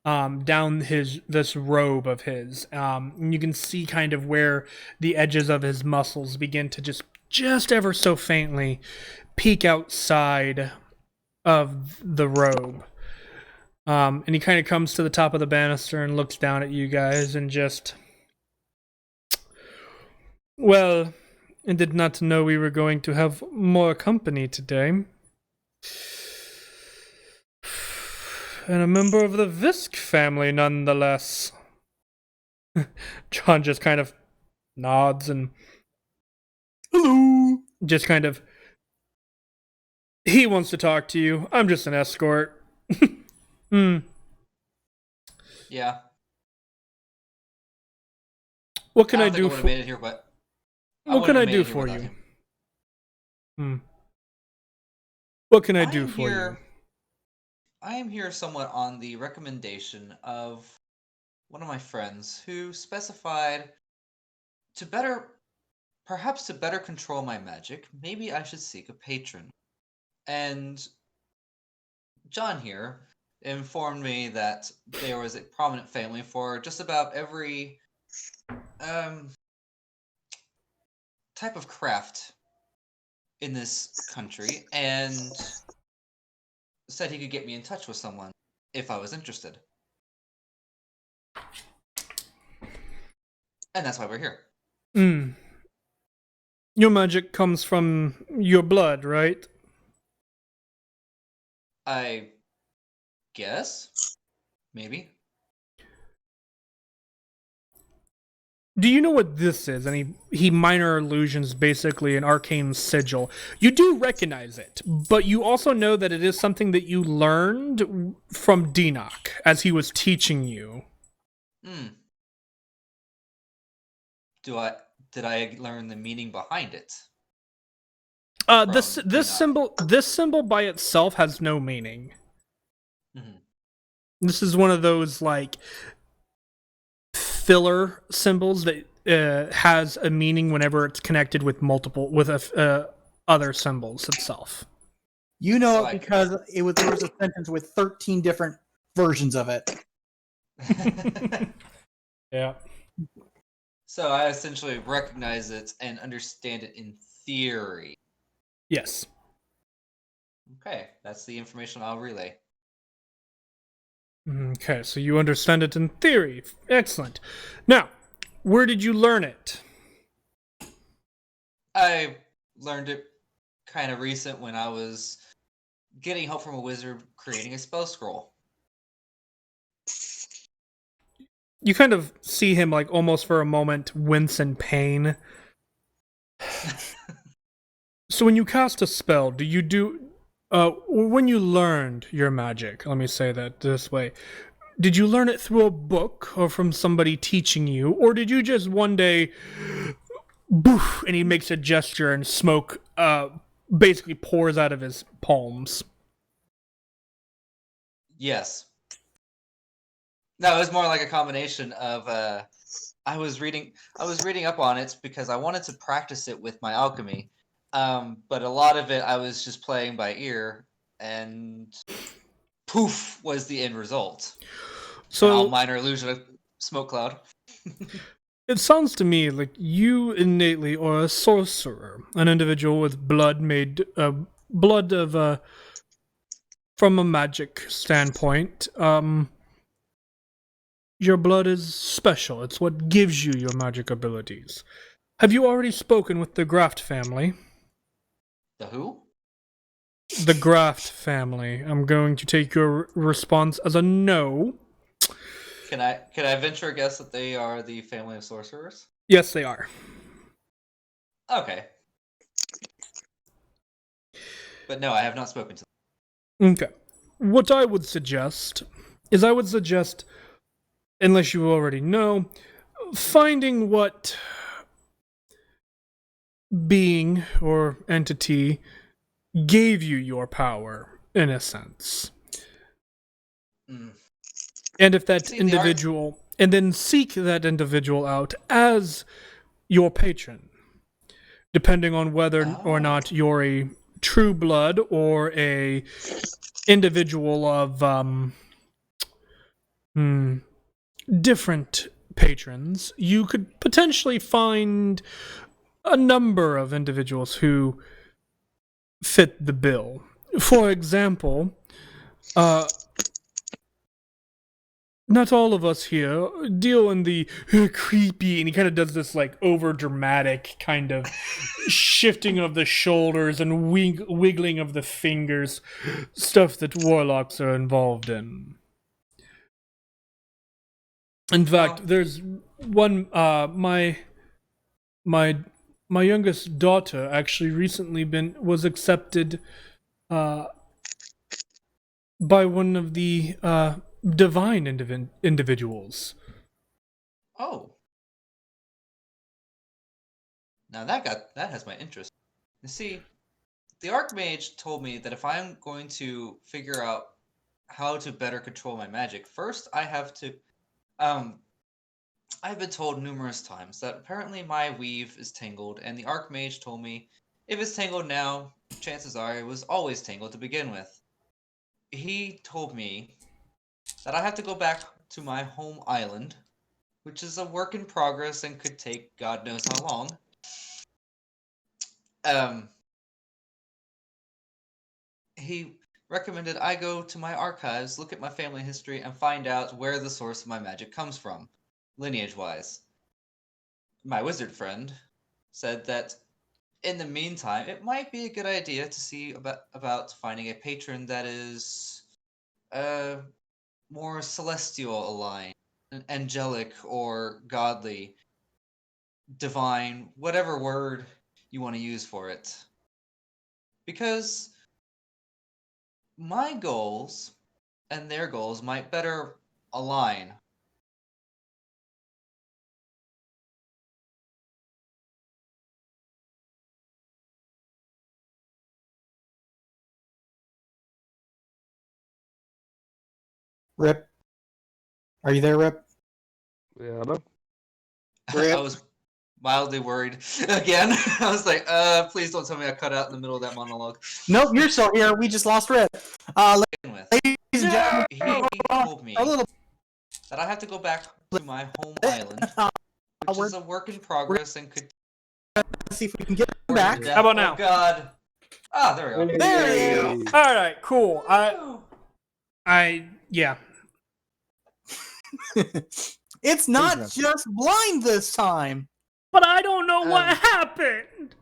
down this robe of his. And you can see kind of where the edges of his muscles begin to just ever so faintly peek outside of the robe. And he kind of comes to the top of the banister and looks down at you guys and just, well, I did not know we were going to have more company today. And a member of the Visk family, nonetheless. John just kind of nods and, hello, just kind of, he wants to talk to you. I'm just an escort. Yeah. What can I don't think do I would have for made it here, but What can I wouldn't have made do it here for without you? him. What can I do I'm for here- I am here somewhat on the recommendation of one of my friends who specified to perhaps to better control my magic, maybe I should seek a patron. And John here informed me that there was a prominent family for just about every um, type of craft in this country, and said he could get me in touch with someone if I was interested. And that's why we're here. Mm. Your magic comes from your blood, right? I guess? Maybe. Do you know what this is? And he minor illusions basically an arcane sigil. You do recognize it, but you also know that it is something that you learned from Dinok as he was teaching you. Hmm. Did I learn the meaning behind it? This Dinok? symbol by itself has no meaning. Mhm. This is one of those like filler symbols that has a meaning whenever it's connected with other symbols itself. You know So it because there was a sentence with 13 different versions of it. Yeah. So I essentially recognize it and understand it in theory. Yes. Okay, that's the information I'll relay. Okay, so you understand it in theory. Excellent. Now, where did you learn it? I learned it kind of recent when I was getting help from a wizard creating a spell scroll. You kind of see him like almost for a moment wince in pain. So when you cast a spell, do you do when you learned your magic, let me say that this way. Did you learn it through a book or from somebody teaching you, or did you just one day boof, and he makes a gesture and smoke basically pours out of his palms? Yes. No, it was more like a combination of I was reading up on it because I wanted to practice it with my alchemy. But a lot of it I was just playing by ear, and poof was the end result. And all So minor illusion of smoke cloud. it sounds to me like you innately are a sorcerer, an individual with blood of from a magic standpoint. Your blood is special. It's what gives you your magic abilities. Have you already spoken with the Graft family? The who? The Graft family. I'm going to take your response as a no. Can I venture a guess that they are the family of sorcerers? Yes, they are. Okay. But no, I have not spoken to them. Okay. What I would suggest is unless you already know, finding what being or entity gave you your power, in a sense. Mm. And if that See, individual, and then seek that individual out as your patron, depending on whether or not you're a true blood or a individual of different patrons. You could potentially find a number of individuals who fit the bill. For example, not all of us here deal in the creepy, and he kind of does this like over dramatic kind of shifting of the shoulders and wiggling of the fingers, stuff that warlocks are involved in. In fact, there's one my youngest daughter actually recently was accepted by one of the divine individuals. Oh. Now that has my interest. You see, the Archmage told me that if I'm going to figure out how to better control my magic. First, I have to. I've been told numerous times that apparently my weave is tangled, and the Archmage told me if it's tangled now, chances are it was always tangled to begin with. He told me that I have to go back to my home island, which is a work in progress and could take God knows how long. He recommended I go to my archives, look at my family history, and find out where the source of my magic comes from, lineage-wise. My wizard friend said that in the meantime, it might be a good idea to see about finding a patron that is more celestial aligned, angelic or godly, divine, whatever word you want to use for it. Because my goals and their goals might better align. Rip. Are you there, Rip? Yeah, no. I was mildly worried again. I was like, please don't tell me I cut out in the middle of that monologue. Nope, you're still here. We just lost Rip. Ladies and gentlemen, He told me a little. that I have to go back to my home island, which is a work in progress and could. See if we can get him back. How about now? Oh God. Ah, there we go. There you go. All right, cool. Yeah. It's not just blind this time. But I don't know what happened.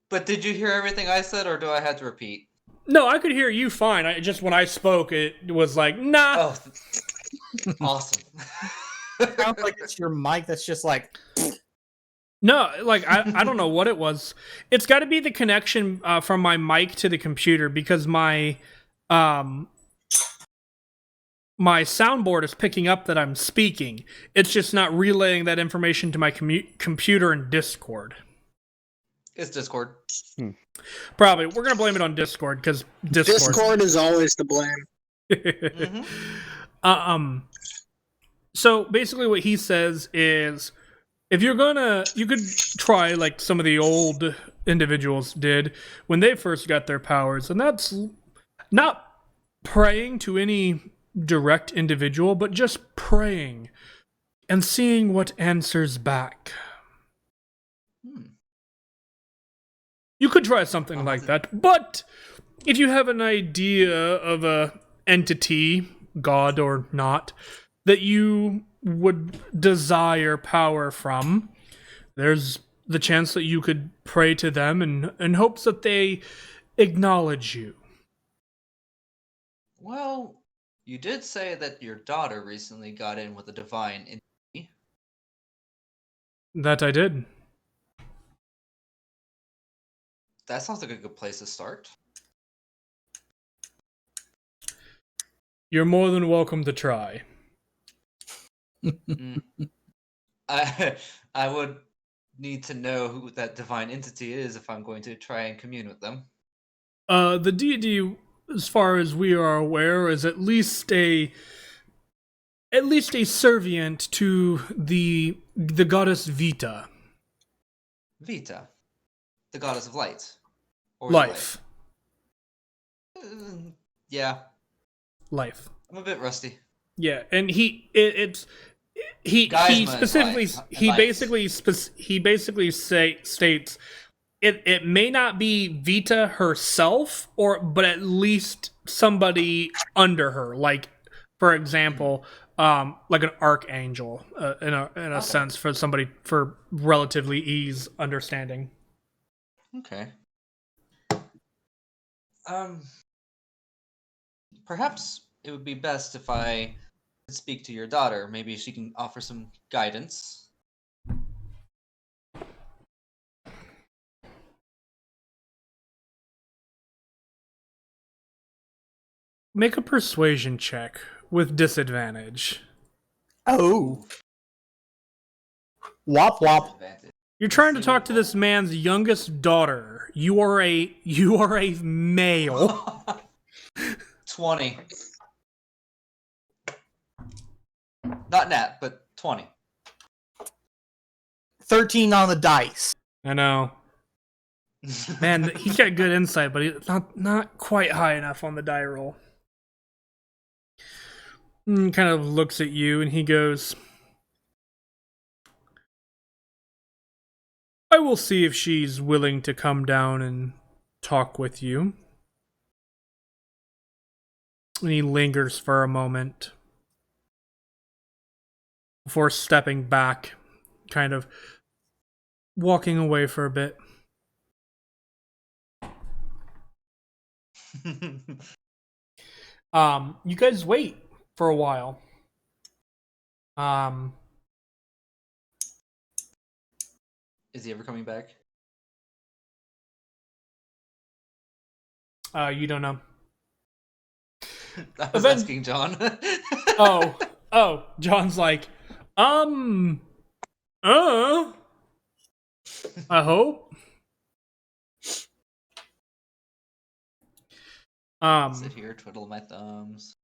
But did you hear everything I said, or do I have to repeat? No, I could hear you fine. Just when I spoke, it was like, nah. Oh, awesome. Sounds like it's your mic that's just like. No, like, I don't know what it was. It's got to be the connection from my mic to the computer, because my soundboard is picking up that I'm speaking. It's just not relaying that information to my computer in Discord. It's Discord. Probably. We're going to blame it on Discord, because Discord is always to blame. Mm-hmm. So basically what he says is, if you could try like some of the old individuals did when they first got their powers, and that's not praying to any direct individual, but just praying and seeing what answers back. You could try something like that, but if you have an idea of a entity, god or not, that you would desire power from, there's the chance that you could pray to them in hopes that they acknowledge you. Well, you did say that your daughter recently got in with a divine entity. That I did. That sounds like a good place to start. You're more than welcome to try. I would need to know who that divine entity is if I'm going to try and commune with them. The deity, as far as we are aware, is at least a servient to the goddess Vita. Vita, the goddess of light. Or Life. Yeah. Life. I'm a bit rusty. Yeah, and he basically states it may not be Vita herself, but at least somebody under her, like, for example, like an archangel, in a sense, for somebody for relatively ease understanding. Okay. Perhaps it would be best if I could speak to your daughter. Maybe she can offer some guidance. Make a persuasion check with disadvantage. Oh. Wop wop. Advantage. You're trying to talk to this man's youngest daughter. You are a male. 20. Not nat, but 20. 13 on the dice. I know. Man, he's got good insight, but he's not quite high enough on the die roll. Kind of looks at you and he goes, I will see if she's willing to come down and talk with you. And he lingers for a moment before stepping back, kind of walking away for a bit. You guys wait for a while. Is he ever coming back? You don't know. I was Then- asking John. Oh, John's like, I hope. Sit here, twiddle my thumbs.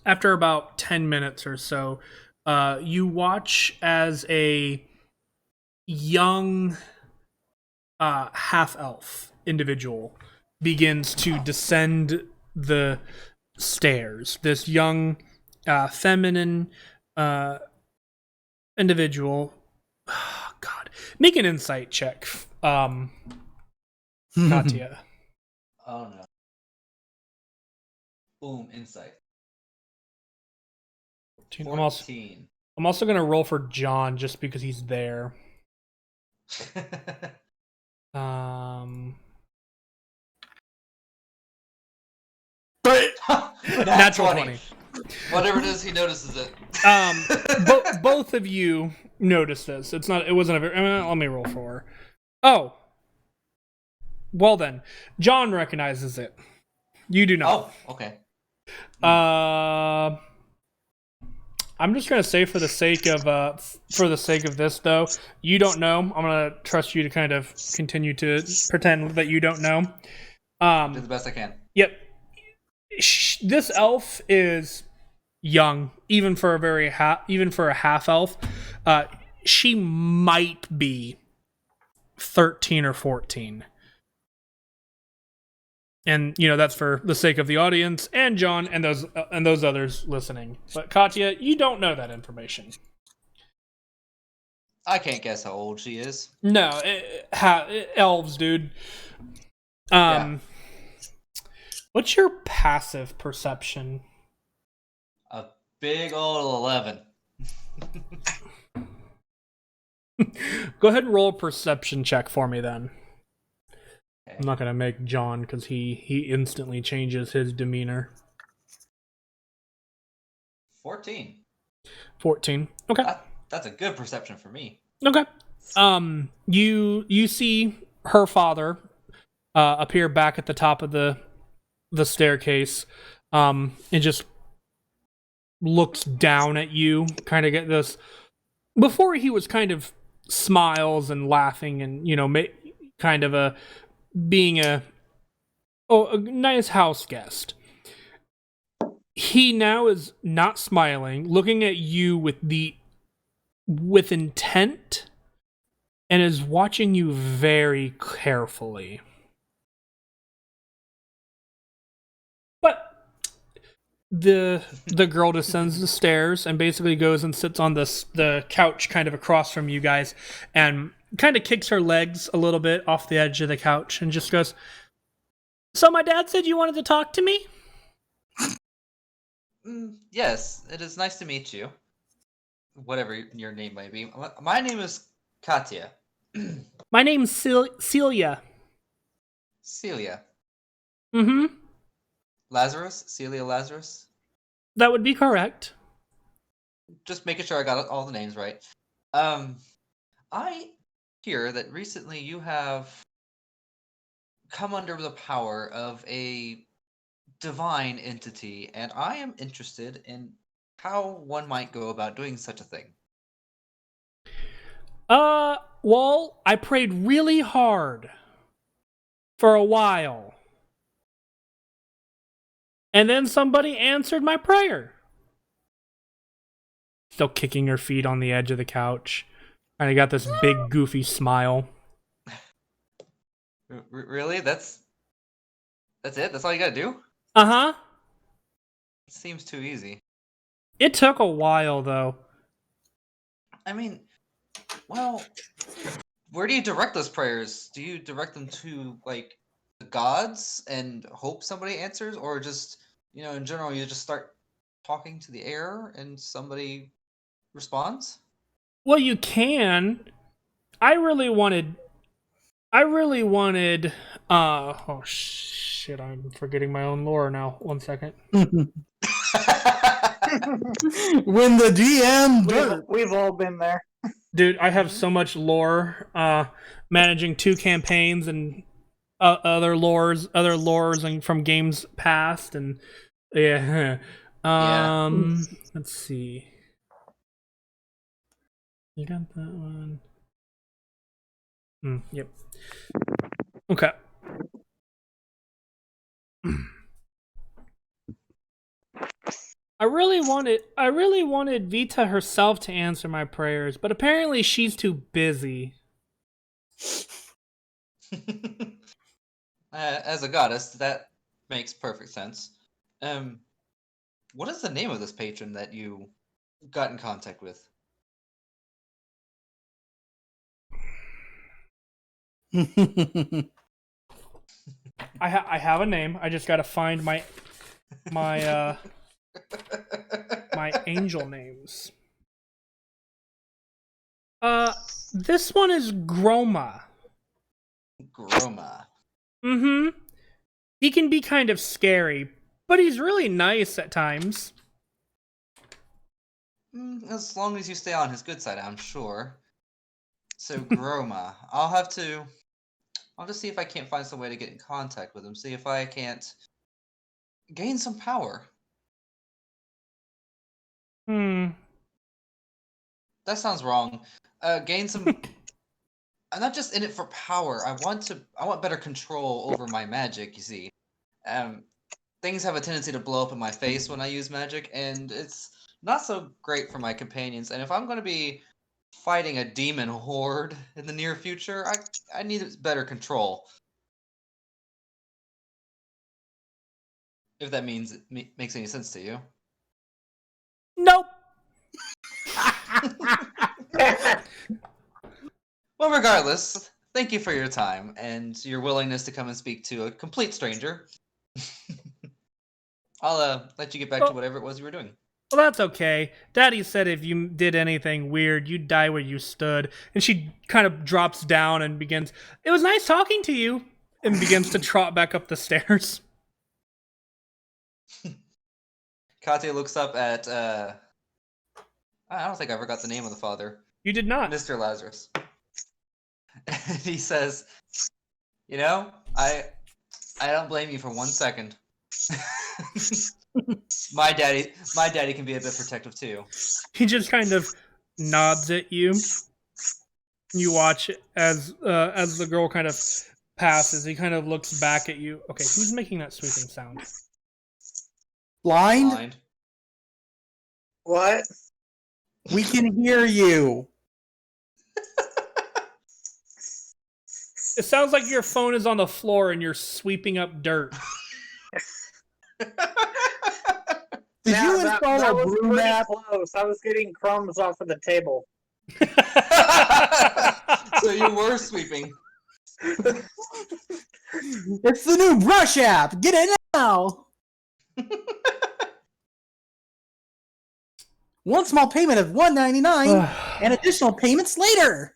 After about 10 minutes or so, you watch as a young half-elf individual begins to descend the stairs. This young, feminine individual. Oh, God. Make an insight check, Katya. Oh no. Boom, insight. I'm also 14. gonna roll for John just because he's there. Natural 20. Whatever it is, he notices it. Both of you notice this. It wasn't a very. Let me roll for her. Oh. Well then, John recognizes it. You do not. Oh, okay. I'm just gonna say for the sake of this though, you don't know. I'm gonna trust you to kind of continue to pretend that you don't know. Do the best I can. Yep. This elf is young, even for a half elf. She might be 13 or 14. And that's for the sake of the audience and John and those others listening. But Katya, you don't know that information. I can't guess how old she is. No, elves, dude. Yeah. What's your passive perception? A big old 11. Go ahead and roll a perception check for me then. Okay. I'm not gonna make John because he instantly changes his demeanor. 14. 14. Okay. That's a good perception for me. Okay. You see her father appear back at the top of the staircase, and just looks down at you. Kind of get this. Before he was kind of smiles and laughing and kind of being a nice house guest. He now is not smiling, looking at you with intent, and is watching you very carefully. But the girl descends the stairs and basically goes and sits on the couch kind of across from you guys and kind of kicks her legs a little bit off the edge of the couch and just goes, "So my dad said you wanted to talk to me?" Yes, it is nice to meet you. Whatever your name might be. My name is Katya. My name's Celia. Celia. Mm-hmm. Lazarus? Celia Lazarus? That would be correct. Just making sure I got all the names right. I hear that recently you have come under the power of a divine entity, and I am interested in how one might go about doing such a thing. Well, I prayed really hard for a while. And then somebody answered my prayer. still kicking her feet on the edge of the couch. And I got this big, goofy smile. Really? That's it? That's all you gotta do? Uh-huh. It seems too easy. It took a while, though. I mean, well, where do you direct those prayers? Do you direct them to, like, the gods and hope somebody answers? Or just, in general, you just start talking to the air and somebody responds? Well, you can. I really wanted, oh shit, I'm forgetting my own lore now. 1 second. When the DM dirt. We've all been there. Dude, I have so much lore, managing 2 campaigns and other lores and from games past, and yeah. Let's see. You got that one. Yep. Okay. I really wanted Vita herself to answer my prayers, but apparently she's too busy. As a goddess, that makes perfect sense. What is the name of this patron that you got in contact with? I have a name. I just gotta find my my angel names. This one is Groma. Groma. Mm-hmm. He can be kind of scary, but he's really nice at times. As long as you stay on his good side, I'm sure. So Groma, I'll just see if I can't find some way to get in contact with him. See if I can't gain some power. That sounds wrong. Gain some. I'm not just in it for power. I want better control over my magic. You see, things have a tendency to blow up in my face when I use magic, and it's not so great for my companions. And if I'm going to be fighting a demon horde in the near future, I need better control. If that means it makes any sense to you. Nope. Well, regardless, thank you for your time and your willingness to come and speak to a complete stranger. I'll let you get back to whatever it was you were doing. Well, that's okay. Daddy said if you did anything weird, you'd die where you stood. And she kind of drops down and begins, "It was nice talking to you," and begins to trot back up the stairs. Katya looks up at, I don't think I ever got the name of the father. You did not. Mr. Lazarus. And he says, I don't blame you for 1 second. My daddy can be a bit protective too. He just kind of nods at you. You watch as the girl kind of passes. He kind of looks back at you. Okay, who's making that sweeping sound? Blind? What? We can hear you. It sounds like your phone is on the floor and you're sweeping up dirt. Did you install that a was broom pretty app? close. I was getting crumbs off of the table. So you were sweeping. It's the new brush app. Get it now. One small payment of $1.99 and additional payments later.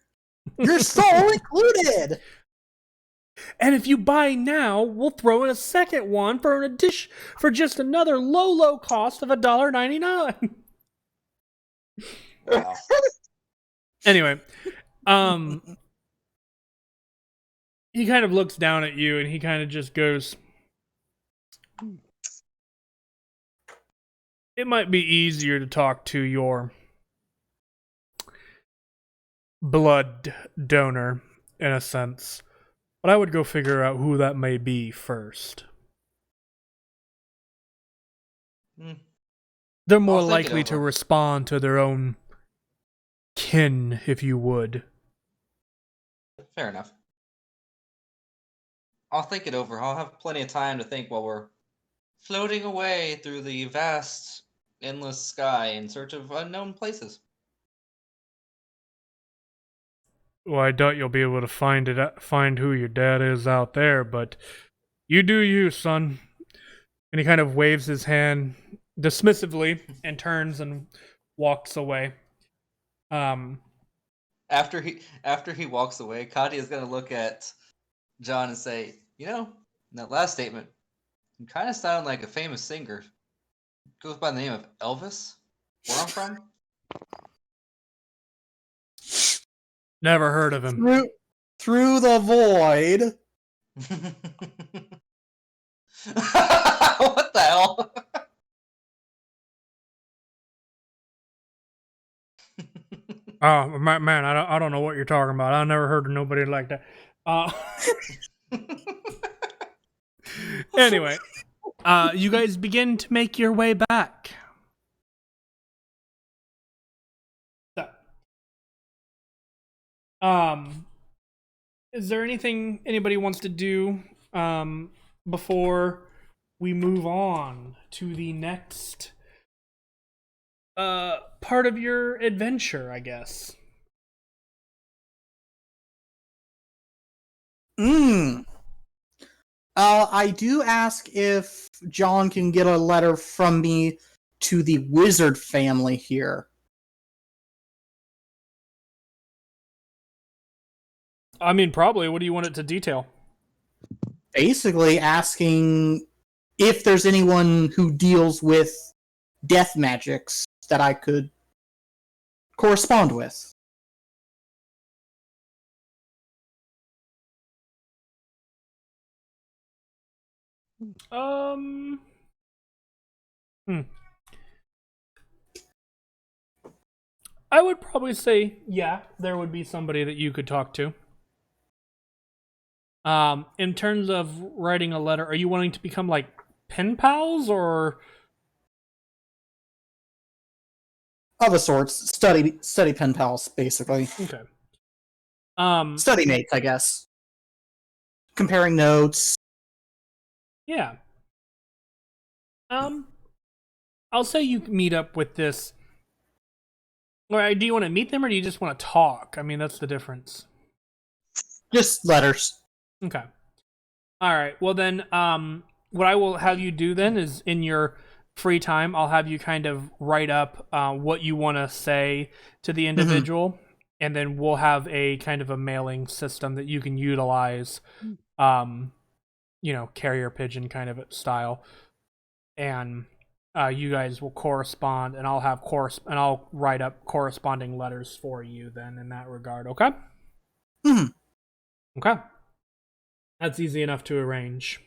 Your soul included. And if you buy now, we'll throw in a second one for an addition for just another low cost of $1.99. Wow. Anyway, he kind of looks down at you and he kind of just goes, "It might be easier to talk to your blood donor, in a sense. But I would go figure out who that may be first." They're more I'll think it likely to over. respond to their own kin, if you would. Fair enough. I'll think it over. I'll have plenty of time to think while we're floating away through the vast, endless sky in search of unknown places. Well, I doubt you'll be able to find who your dad is out there, but you do you, son. And he kind of waves his hand dismissively and turns and walks away. After he walks away, Katya's gonna look at John and say, "You know, in that last statement, you kind of sound like a famous singer. Goes by the name of Elvis. Where I'm from." Never heard of him. Through the void. What the hell? Oh man, I don't know what you're talking about. I never heard of nobody like that. Anyway, you guys begin to make your way back. So, is there anything anybody wants to do before we move on to the next part of your adventure, I guess? I do ask if John can get a letter from me to the wizard family here. I mean, probably. What do you want it to detail? Basically asking if there's anyone who deals with death magics that I could correspond with. I would probably say, yeah, there would be somebody that you could talk to. In terms of writing a letter, are you wanting to become like pen pals or Other sorts, study pen pals, basically. okay? Study mates, I guess. Comparing notes. Yeah. I'll say you meet up with this. Or do you want to meet them or do you just want to talk? I mean, that's the difference. Just letters. Okay. All right. Well then, what I will have you do then is in your free time, I'll have you kind of write up what you want to say to the individual, and then we'll have a kind of a mailing system that you can utilize, carrier pigeon kind of style, and you guys will correspond, and I'll write up corresponding letters for you then in that regard. Okay. Okay. That's easy enough to arrange.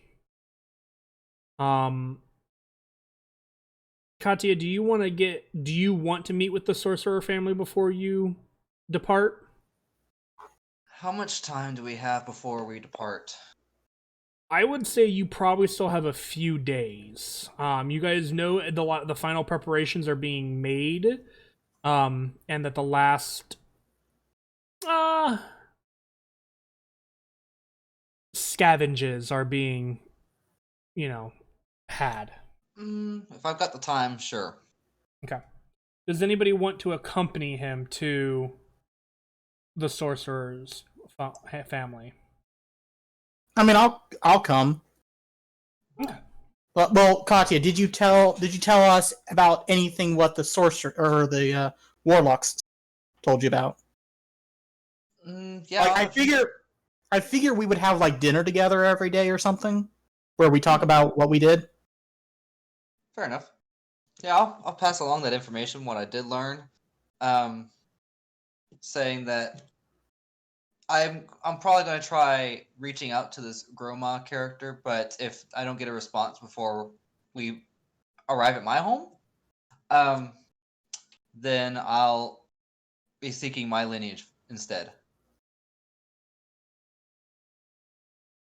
Katya, do you want to meet with the sorcerer family before you depart? How much time do we have before we depart? I would say you probably still have a few days. You guys know the final preparations are being made, and that the last scavenges are being, had. If I've got the time, sure. Okay. Does anybody want to accompany him to the sorcerer's family? I mean, I'll come. Okay. Well, Katya, did you tell us about anything what the sorcerer or the warlocks told you about? Yeah. Like, I figure we would have like dinner together every day or something, where we talk about what we did. Fair enough. Yeah, I'll pass along that information, what I did learn. Saying that I'm probably going to try reaching out to this Groma character, but if I don't get a response before we arrive at my home, then I'll be seeking my lineage instead.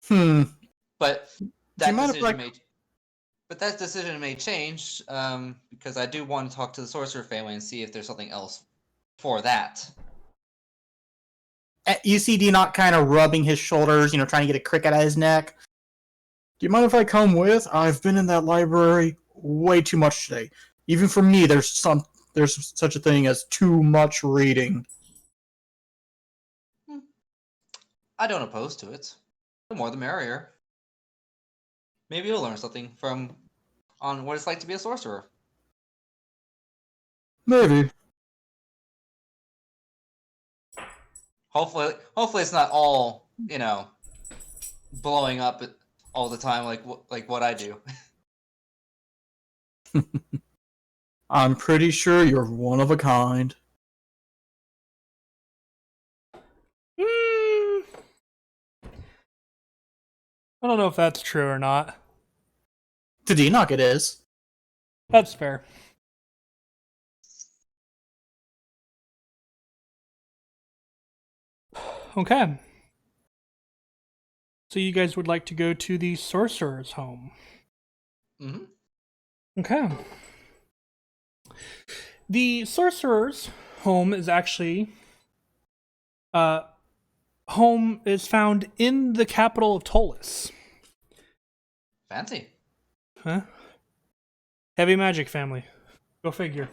But that decision may... But that decision may change because I do want to talk to the sorcerer family and see if there's something else for that. You see D not kind of rubbing his shoulders, trying to get a cricket out of his neck. Do you mind if I come with? I've been in that library way too much today. Even for me, there's such a thing as too much reading. I don't oppose to it. The more the merrier. Maybe you'll learn something on what it's like to be a sorcerer. Maybe. Hopefully it's not all, blowing up all the time like what I do. I'm pretty sure you're one of a kind. I don't know if that's true or not. To D-Knock it is. That's fair. Okay. So you guys would like to go to the sorcerer's home. Mm-hmm. Okay. The sorcerer's home is actually home is found in the capital of Tolis. Fancy. Huh? Heavy magic family. Go figure.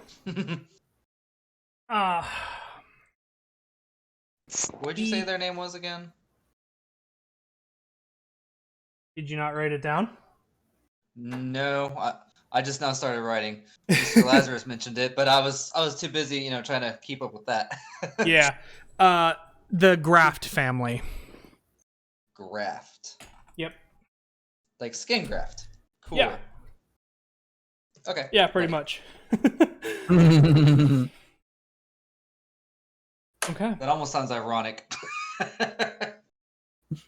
What'd you say their name was again? Did you not write it down? No, I just now started writing. Mr. Lazarus mentioned it, but I was too busy, trying to keep up with that. Yeah. The Graft family. Graft. Yep. Like skin graft. Cool. Yeah. Okay. Yeah, pretty much. Okay. That almost sounds ironic.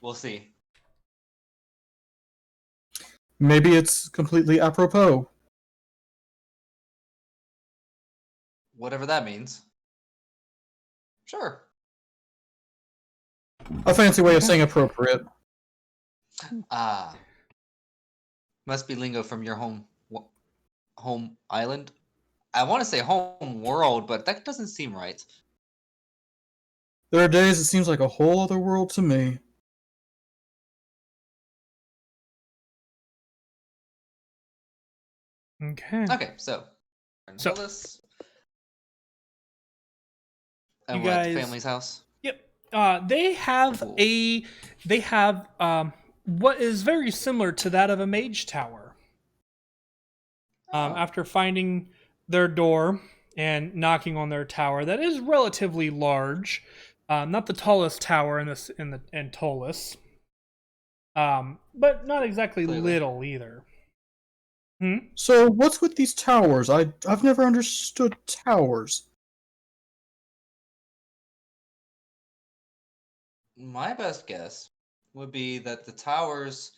We'll see. Maybe it's completely apropos. Whatever that means. Sure. A fancy way of saying appropriate. Ah. Must be lingo from your home island. I want to say home world, but that doesn't seem right. There are days it seems like a whole other world to me. Okay. Okay, so So- this. And You we're at the guys- family's house. Yep. They have Cool. what is very similar to that of a mage tower. Oh. After finding their door and knocking on their tower, that is relatively large, not the tallest tower in Tolis, but not exactly Clearly. little either. So what's with these towers? I've never understood towers. My best guess would be that the towers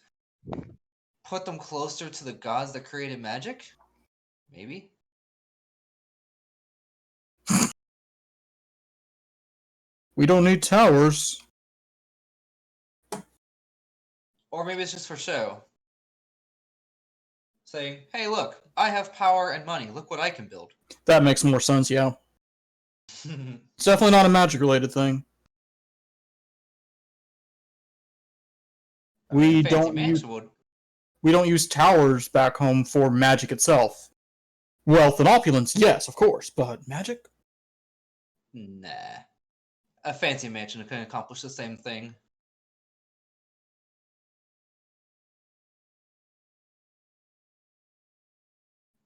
put them closer to the gods that created magic. Maybe. We don't need towers. Or maybe it's just for show. Saying, hey, look, I have power and money. Look what I can build. That makes more sense, yeah. It's definitely not a magic-related thing. I mean, We a fancy don't mansion would. We don't use towers back home for magic itself. Wealth and opulence, yes, of course, but magic? Nah. A fancy mansion can accomplish the same thing.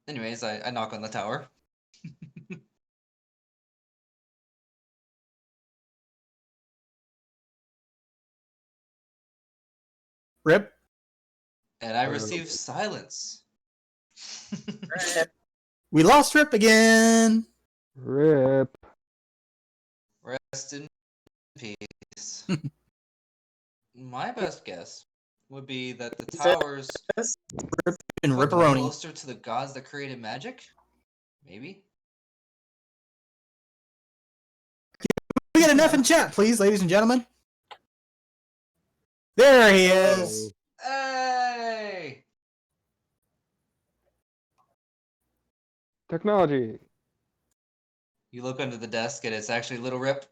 Anyways, I knock on the tower. Rip? And I receive silence. We lost Rip again! Rip. Rest in peace. My best guess would be that the towers And put them Ripperoni. closer to the gods that created magic. Maybe. We get an F in chat, please, ladies and gentlemen. There he is! Hey! Technology. You look under the desk and it's actually Little Rip.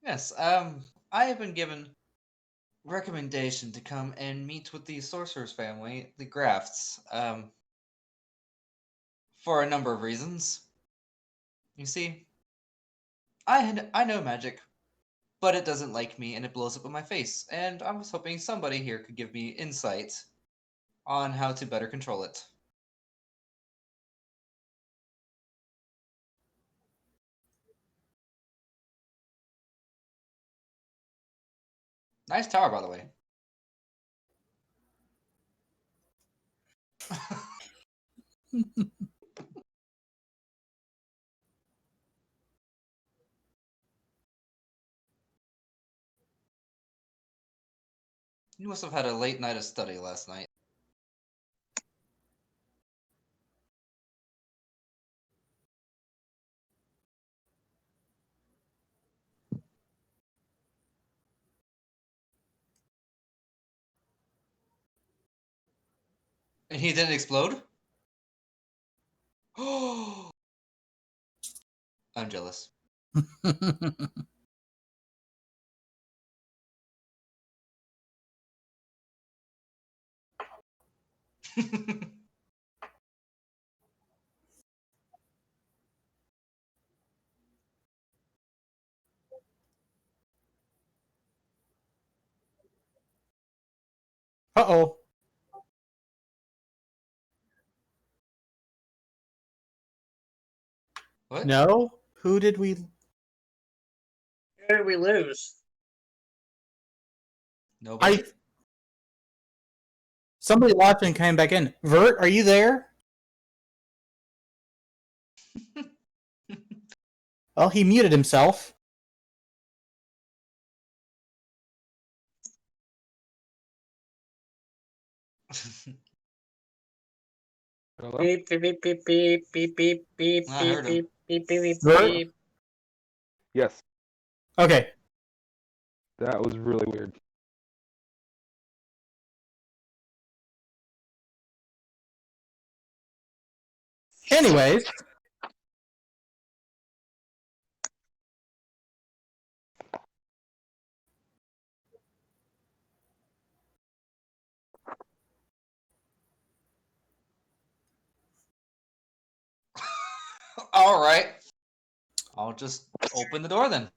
Yes, I have been given recommendation to come and meet with the sorcerer's family, the Grafts, for a number of reasons. You see, I know magic, but it doesn't like me and it blows up in my face, and I was hoping somebody here could give me insight on how to better control it. Nice tower, by the way. You must have had a late night of study last night. And he didn't explode? Oh, I'm jealous. Uh-oh. What? No? Who did we... Who did we lose? Nobody? Somebody left and came back in. Vert, are you there? Well, he muted himself. Hello? Beep beep beep beep beep beep beep beep I heard him. beep beep beep beep Vert? beep. Yes, Okay. that was really weird. Anyways. All right. I'll just open the door then.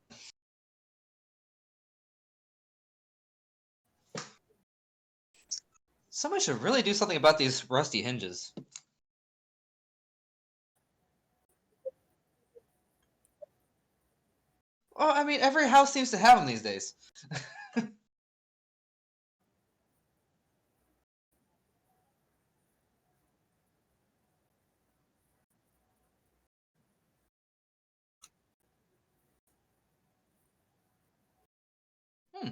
Somebody should really do something about these rusty hinges. Well, I mean, every house seems to have them these days. Hmm.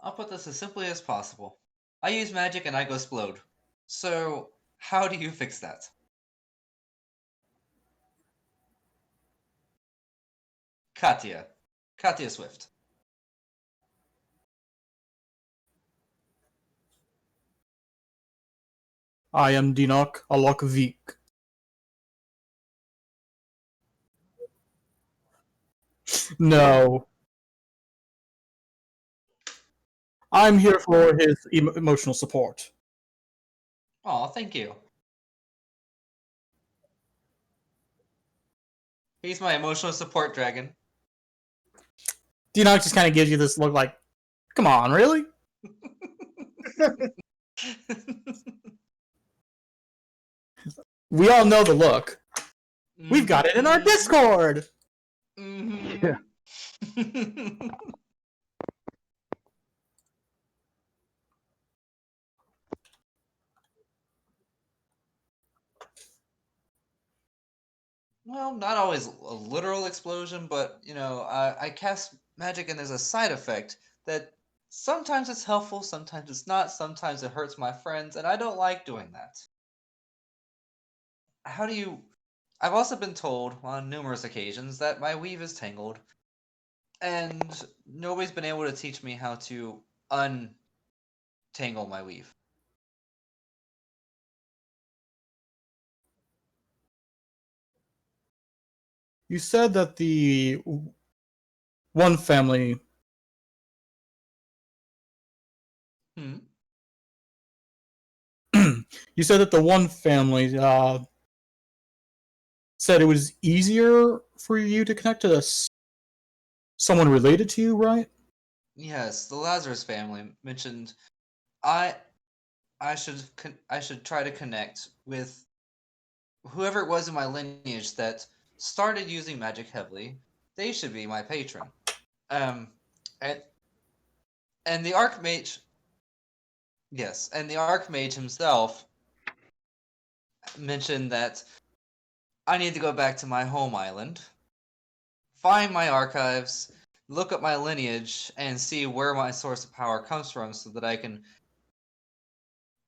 I'll put this as simply as possible. I use magic and I go explode. So, how do you fix that? Katya. Katya Swift. I am Dinok Alokvik. No. I'm here for his emotional support. Oh, thank you. He's my emotional support dragon. Dinok just kind of gives you this look like, come on, really? We all know the look. We've got it in our Discord! Yeah. Well, not always a literal explosion, but I cast magic and there's a side effect that sometimes it's helpful, sometimes it's not, sometimes it hurts my friends, and I don't like doing that. How do you. I've also been told on numerous occasions that my weave is tangled, and nobody's been able to teach me how to untangle my weave. You said that the one family. Hmm. You said that the one family said it was easier for you to connect to someone related to you, right? Yes, the Lazarus family mentioned I I should try to connect with whoever it was in my lineage that started using magic heavily. They should be my patron. Um, and and the Archmage, yes, and the Archmage himself mentioned that I need to go back to my home island, find my archives, look up my lineage, and see where my source of power comes from, so that I can,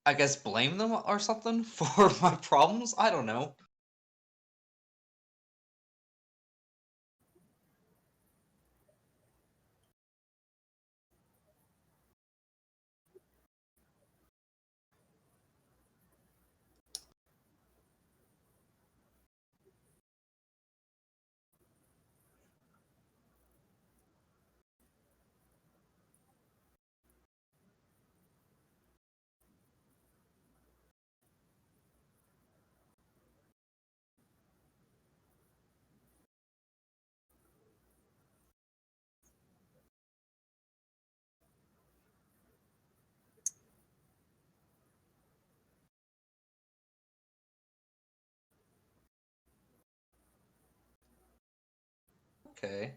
I guess, blame them or something for my problems. I don't know. Okay.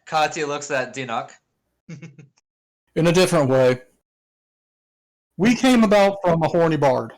Katya looks at Dinok. In a different way. We came about from a horny bard.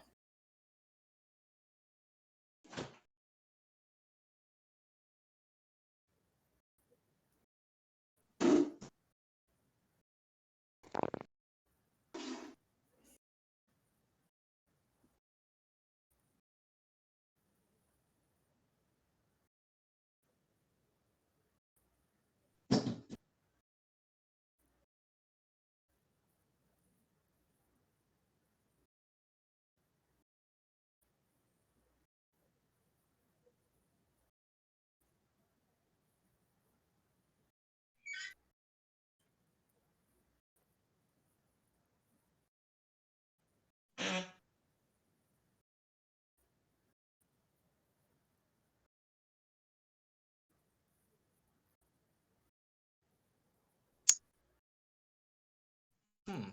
Hmm.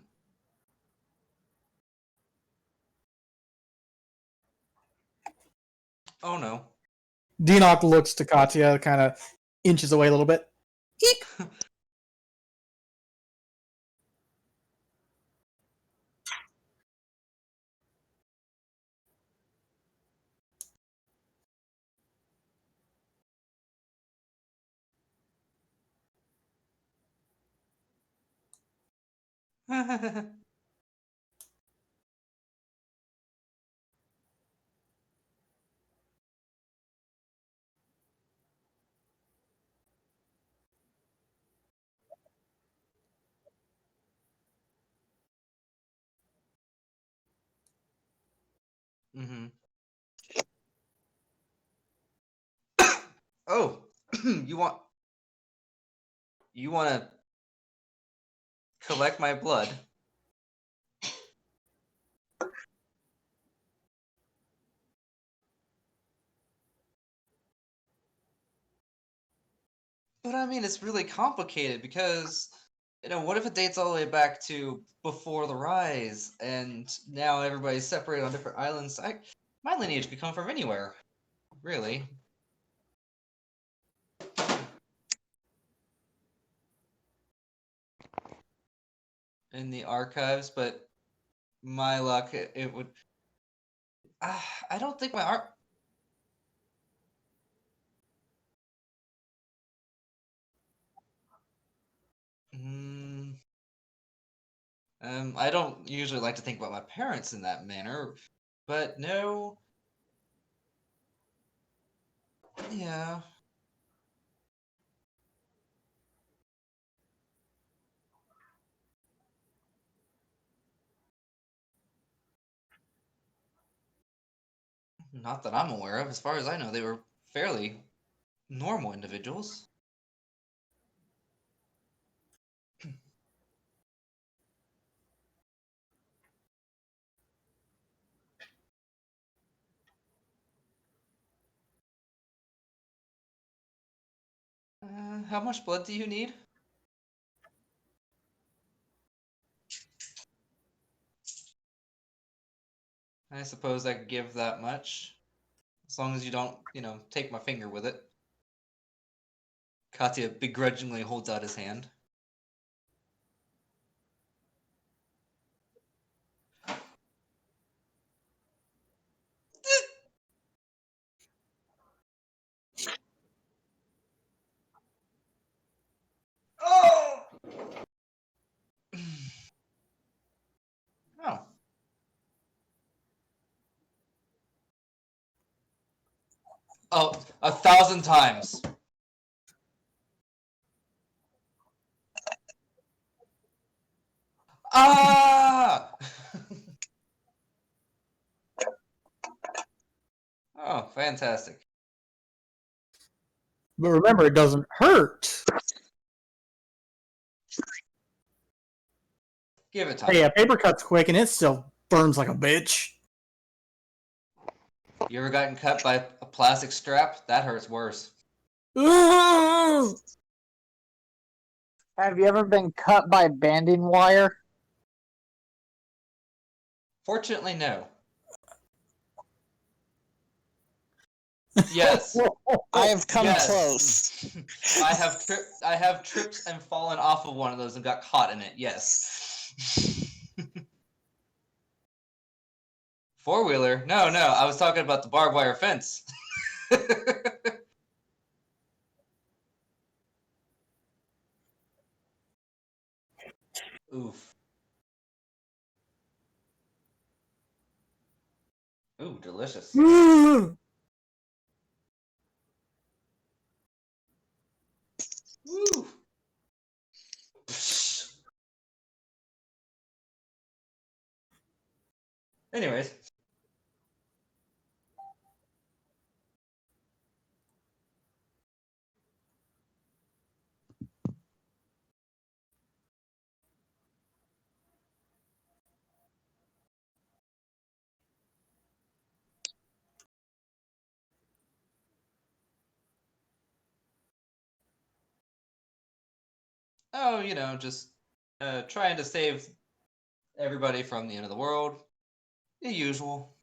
Oh no. Dinok looks to Katya, kind of inches away a little bit. Eek! Mm-hmm. Oh, you want to collect my blood? But I mean, it's really complicated because, what if it dates all the way back to before the rise, and now everybody's separated on different islands? My lineage could come from anywhere, really. In the archives, but my luck, it would. I don't think my art. Mm, I don't usually like to think about my parents in that manner, but no. Yeah. Not that I'm aware of. As far as I know, they were fairly normal individuals. How much blood do you need? I suppose I could give that much. As long as you don't, take my finger with it. Katya begrudgingly holds out his hand. Oh! Oh. Oh, 1,000 times. Ah! Oh, fantastic. But remember, it doesn't hurt. Give it time. Hey, a paper cut's quick, and it still burns like a bitch. You ever gotten cut by a plastic strap? That hurts worse. Ugh! Have you ever been cut by banding wire? Fortunately, no. Yes. I have come Yes. close. I have tripped and fallen off of one of those and got caught in it. Yes. Four-wheeler? No. I was talking about the barbed wire fence. Oof. Ooh, delicious. Ugh! Woo. Anyways. Oh, just trying to save everybody from the end of the world. The usual.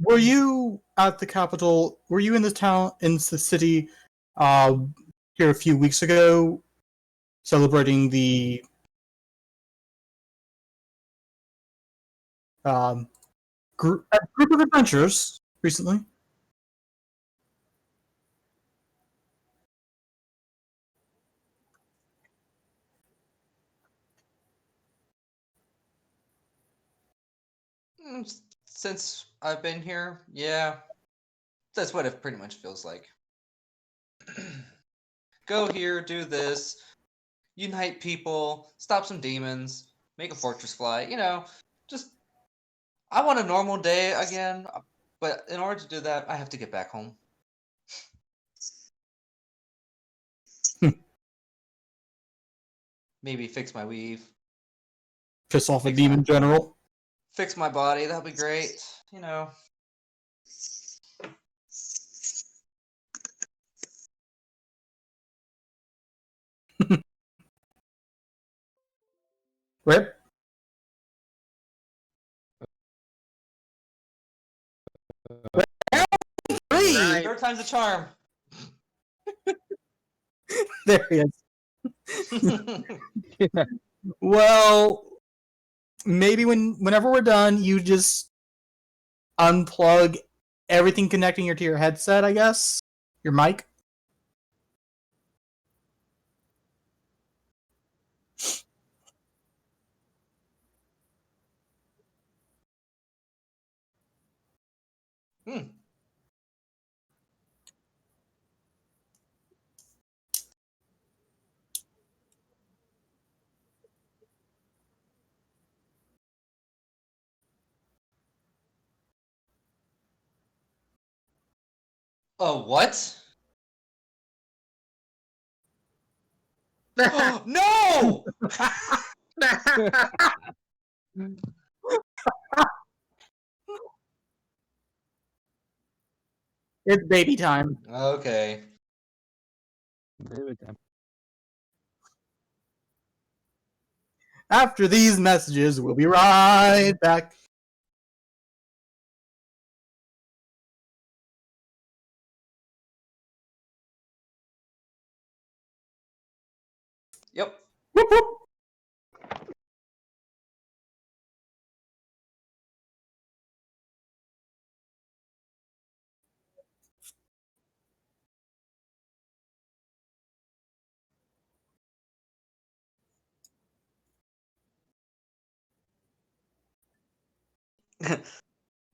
Were you at the capital? Were you in the town, in the city, here a few weeks ago, celebrating the group of adventurers recently? Since I've been here, yeah. That's what it pretty much feels like. Go here, do this, unite people, stop some demons, make a fortress fly. Just I want a normal day again, but in order to do that, I have to get back home. Maybe fix my weave, Piss off a Fix demon my- general. fix my body. That'd be great. Rip. Three! Right. Third time's a charm. There he is. Well, maybe whenever we're done, you just unplug everything connecting to your headset, I guess. Your mic. Hmm. Oh, what? No! It's baby time. Okay. After these messages, we'll be right back. Yep. Whoop, whoop.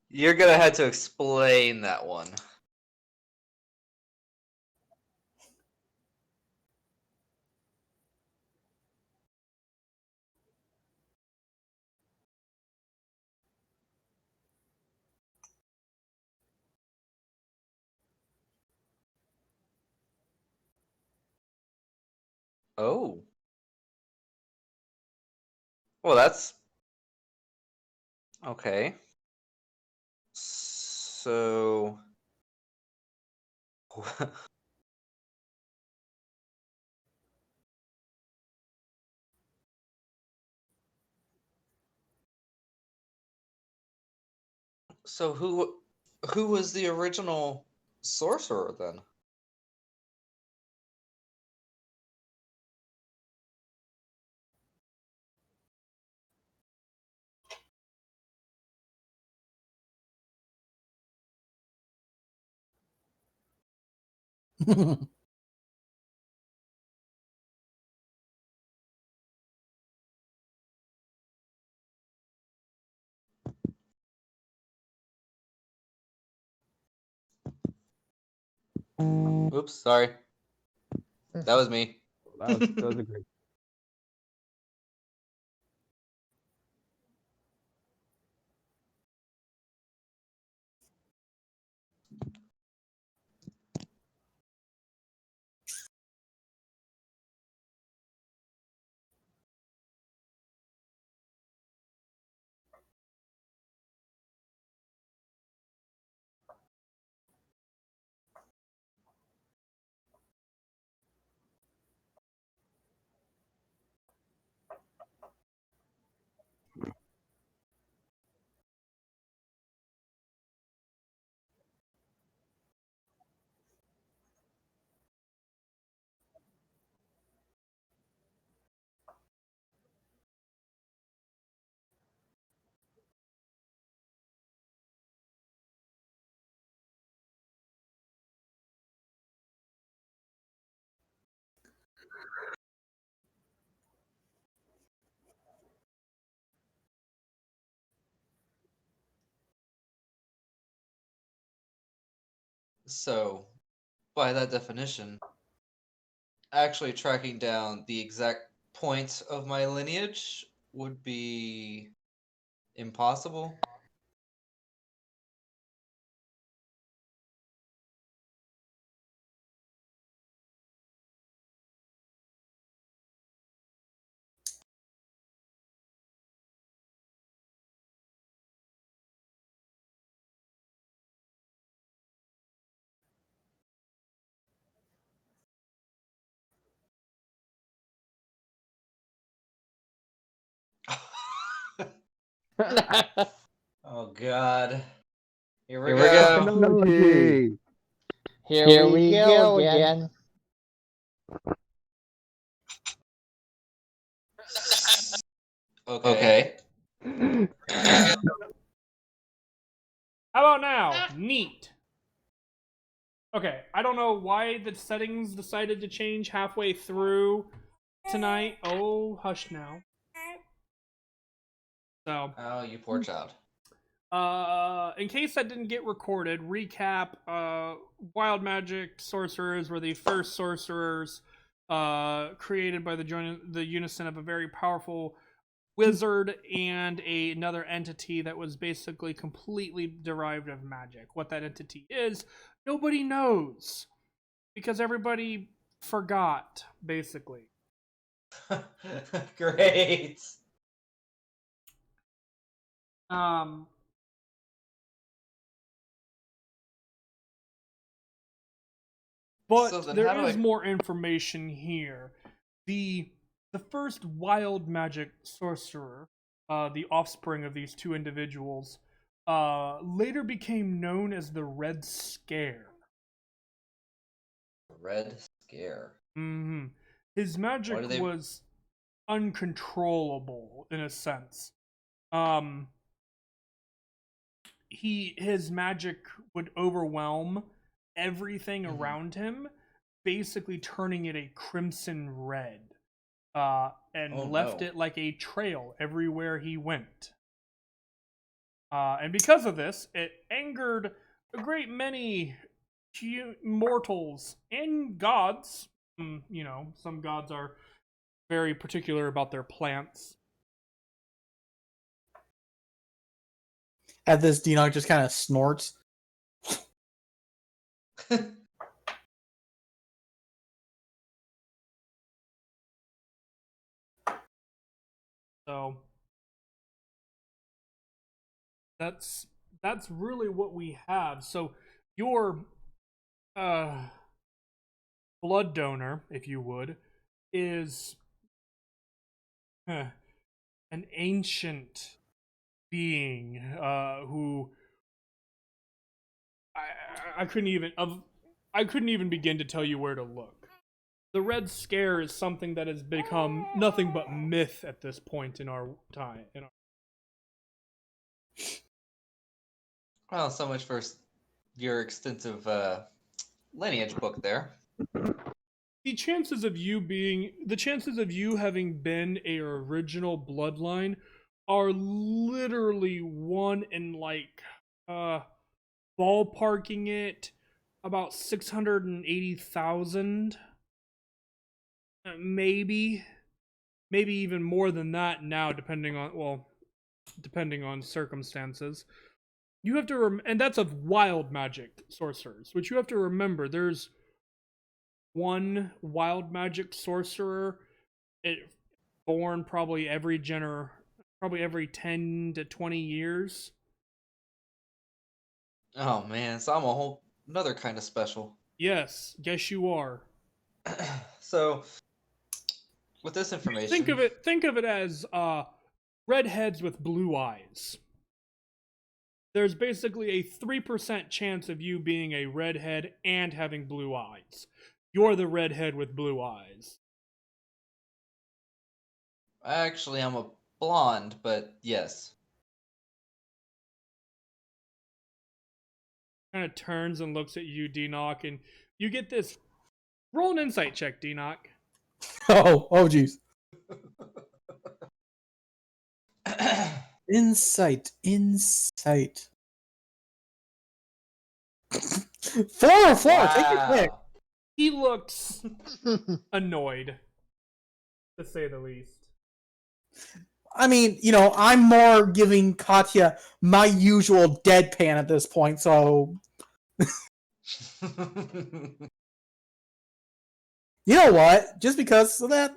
You're gonna have to explain that one. Oh. Well, that's okay. So. So who was the original sorcerer then? Oops, sorry. That was me. That was a great. So, by that definition, actually tracking down the exact point of my lineage would be impossible. Oh God. Here we Here we go. go. Technology. Here we go again. Okay. How about now? Neat. Okay, I don't know why the settings decided to change halfway through tonight. Oh, hush now. So, Oh, you poor child. in case that didn't get recorded, recap, Wild Magic sorcerers were the first sorcerers created by the unison of a very powerful wizard and another entity that was basically completely derived of magic. What that entity is, nobody knows because everybody forgot, basically. Great. But So then there how do is I- more information here. The first wild magic sorcerer, the offspring of these two individuals, later became known as the Red Scare. Red Scare. Hmm. His magic Why do they- was uncontrollable in a sense. His magic would overwhelm everything Mhm. around him, basically turning it a crimson red, and Oh, left no. it like a trail everywhere he went. And because of this, it angered a great many mortals and gods. You know, some gods are very particular about their plants. At this, Dinoc just kind of snorts. So that's really what we have. So your blood donor, if you would, is an ancient being who I couldn't even begin to tell you where to look. The Red Scare is something that has become nothing but myth at this point in our time. Well, so much for your extensive lineage book there. The chances of you having been a original bloodline are literally one in like ballparking it about 680,000, maybe even more than that now, depending on circumstances. You have to and that's of wild magic sorcerers, which you have to remember. There's one wild magic sorcerer, born probably every 10 to 20 years. Oh man, so I'm a whole another kind of special. Yes you are. So with this information, Think of it as redheads with blue eyes. There's basically a 3% chance of you being a redhead and having blue eyes. You're the redhead with blue eyes. actually I'm a blonde, but yes. Kind of turns and looks at you, Dinoc, and you get this. Roll an insight check, Dinoc. Oh, jeez. Insight. 4 or 4, take your pick. Wow. He looks annoyed, to say the least. I mean, I'm more giving Katya my usual deadpan at this point, so you know what? Just because of that,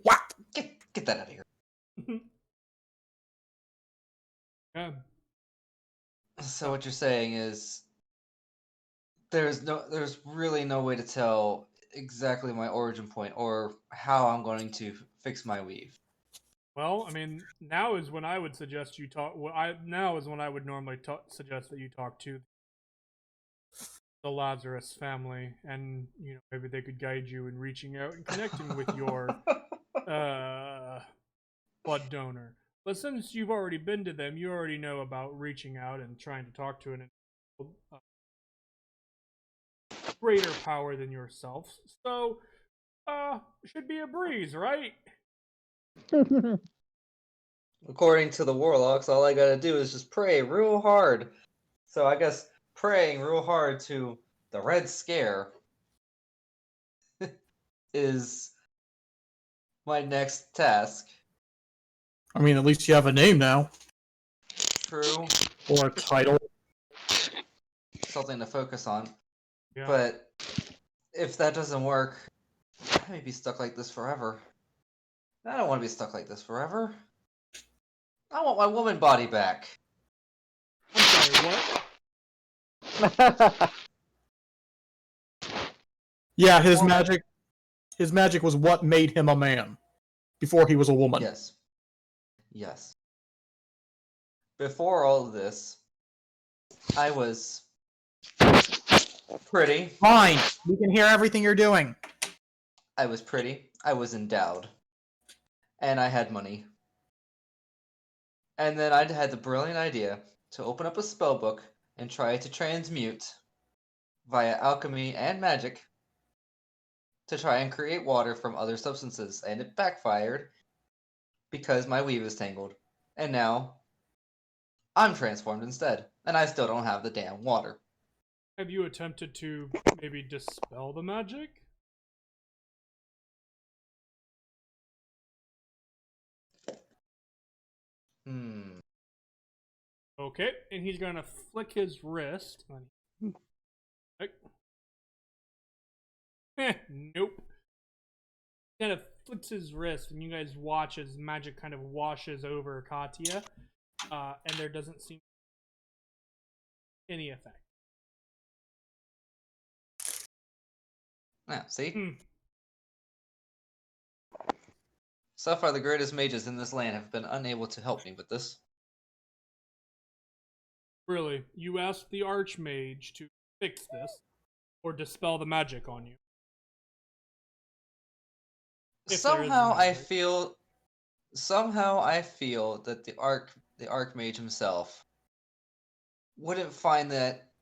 whap. Get that out of here. Yeah. So what you're saying is there's really no way to tell exactly my origin point or how I'm going to fix my weave. Well, I mean, now is when I would suggest you talk. Now is when I would normally suggest that you talk to the Lazarus family, and maybe they could guide you in reaching out and connecting with your blood donor. But since you've already been to them, you already know about reaching out and trying to talk to an greater power than yourself. So, should be a breeze, right? According to the warlocks, all I gotta do is just pray real hard. So I guess praying real hard to the Red Scare is my next task. I mean, at least you have a name now. True. Or a title. Something to focus on. Yeah. But if that doesn't work, I may be stuck like this forever. I don't want to be stuck like this forever. I want my woman body back. I'm sorry, what? Yeah, his magic was what made him a man before he was a woman. Yes. Yes. Before all of this, I was pretty. Fine, we can hear everything you're doing. I was pretty. I was endowed. And I had money. And then I had the brilliant idea to open up a spell book and try to transmute via alchemy and magic to try and create water from other substances. And it backfired because my weave is tangled. And now I'm transformed instead. And I still don't have the damn water. Have you attempted to maybe dispel the magic? Okay, and he's gonna flick his wrist. Nope. He kind of flicks his wrist, and you guys watch as magic kind of washes over Katya, and there doesn't seem any effect. Yeah, see? So far, the greatest mages in this land have been unable to help me with this. Really, you asked the Archmage to fix this, or dispel the magic on you. If there is Somehow I magic. feel that the Archmage himself wouldn't find that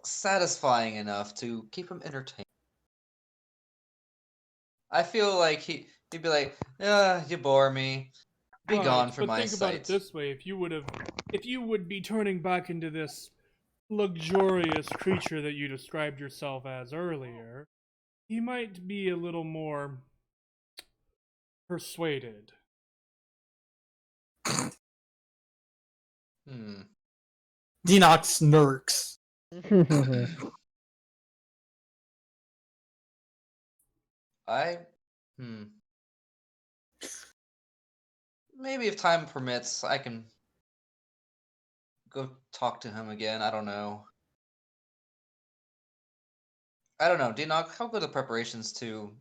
satisfying enough to keep him entertained. I feel like he'd be like, you bore me. Be gone from my But think about it this way: if you would be turning back into this luxurious creature that you described yourself as earlier, you might be a little more persuaded. Dinox smirks. Maybe if time permits, I can go talk to him again. I don't know. Dinok, how good are the preparations to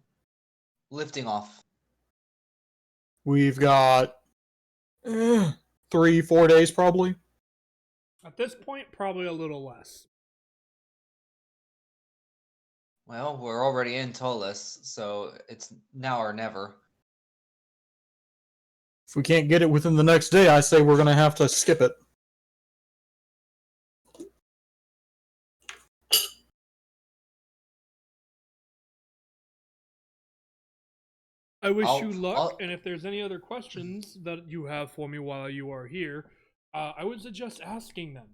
lifting off? We've got 3-4 days probably. At this point, probably a little less. Well, we're already in Tolis, so it's now or never. If we can't get it within the next day, I say we're gonna have to skip it. I wish you luck, and if there's any other questions that you have for me while you are here, I would suggest asking them.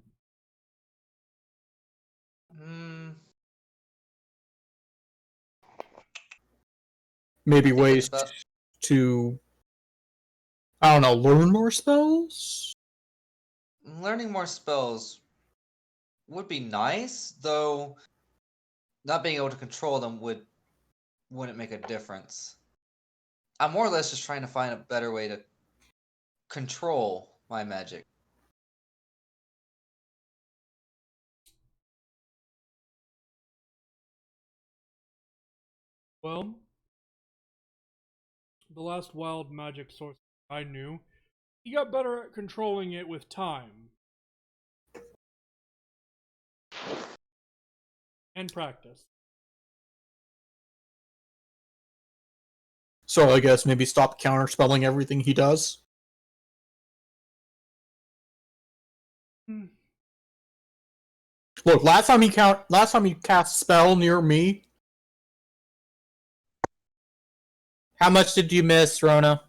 Maybe think ways it's about to, I don't know, learn more spells? learning more spells would be nice, though not being able to control them wouldn't make a difference. I'm more or less just trying to find a better way to control my magic. Well, the last wild magic source I knew, he got better at controlling it with time and practice. So I guess maybe stop counterspelling everything he does. Look, last time he cast spell near me. How much did you miss, Rona?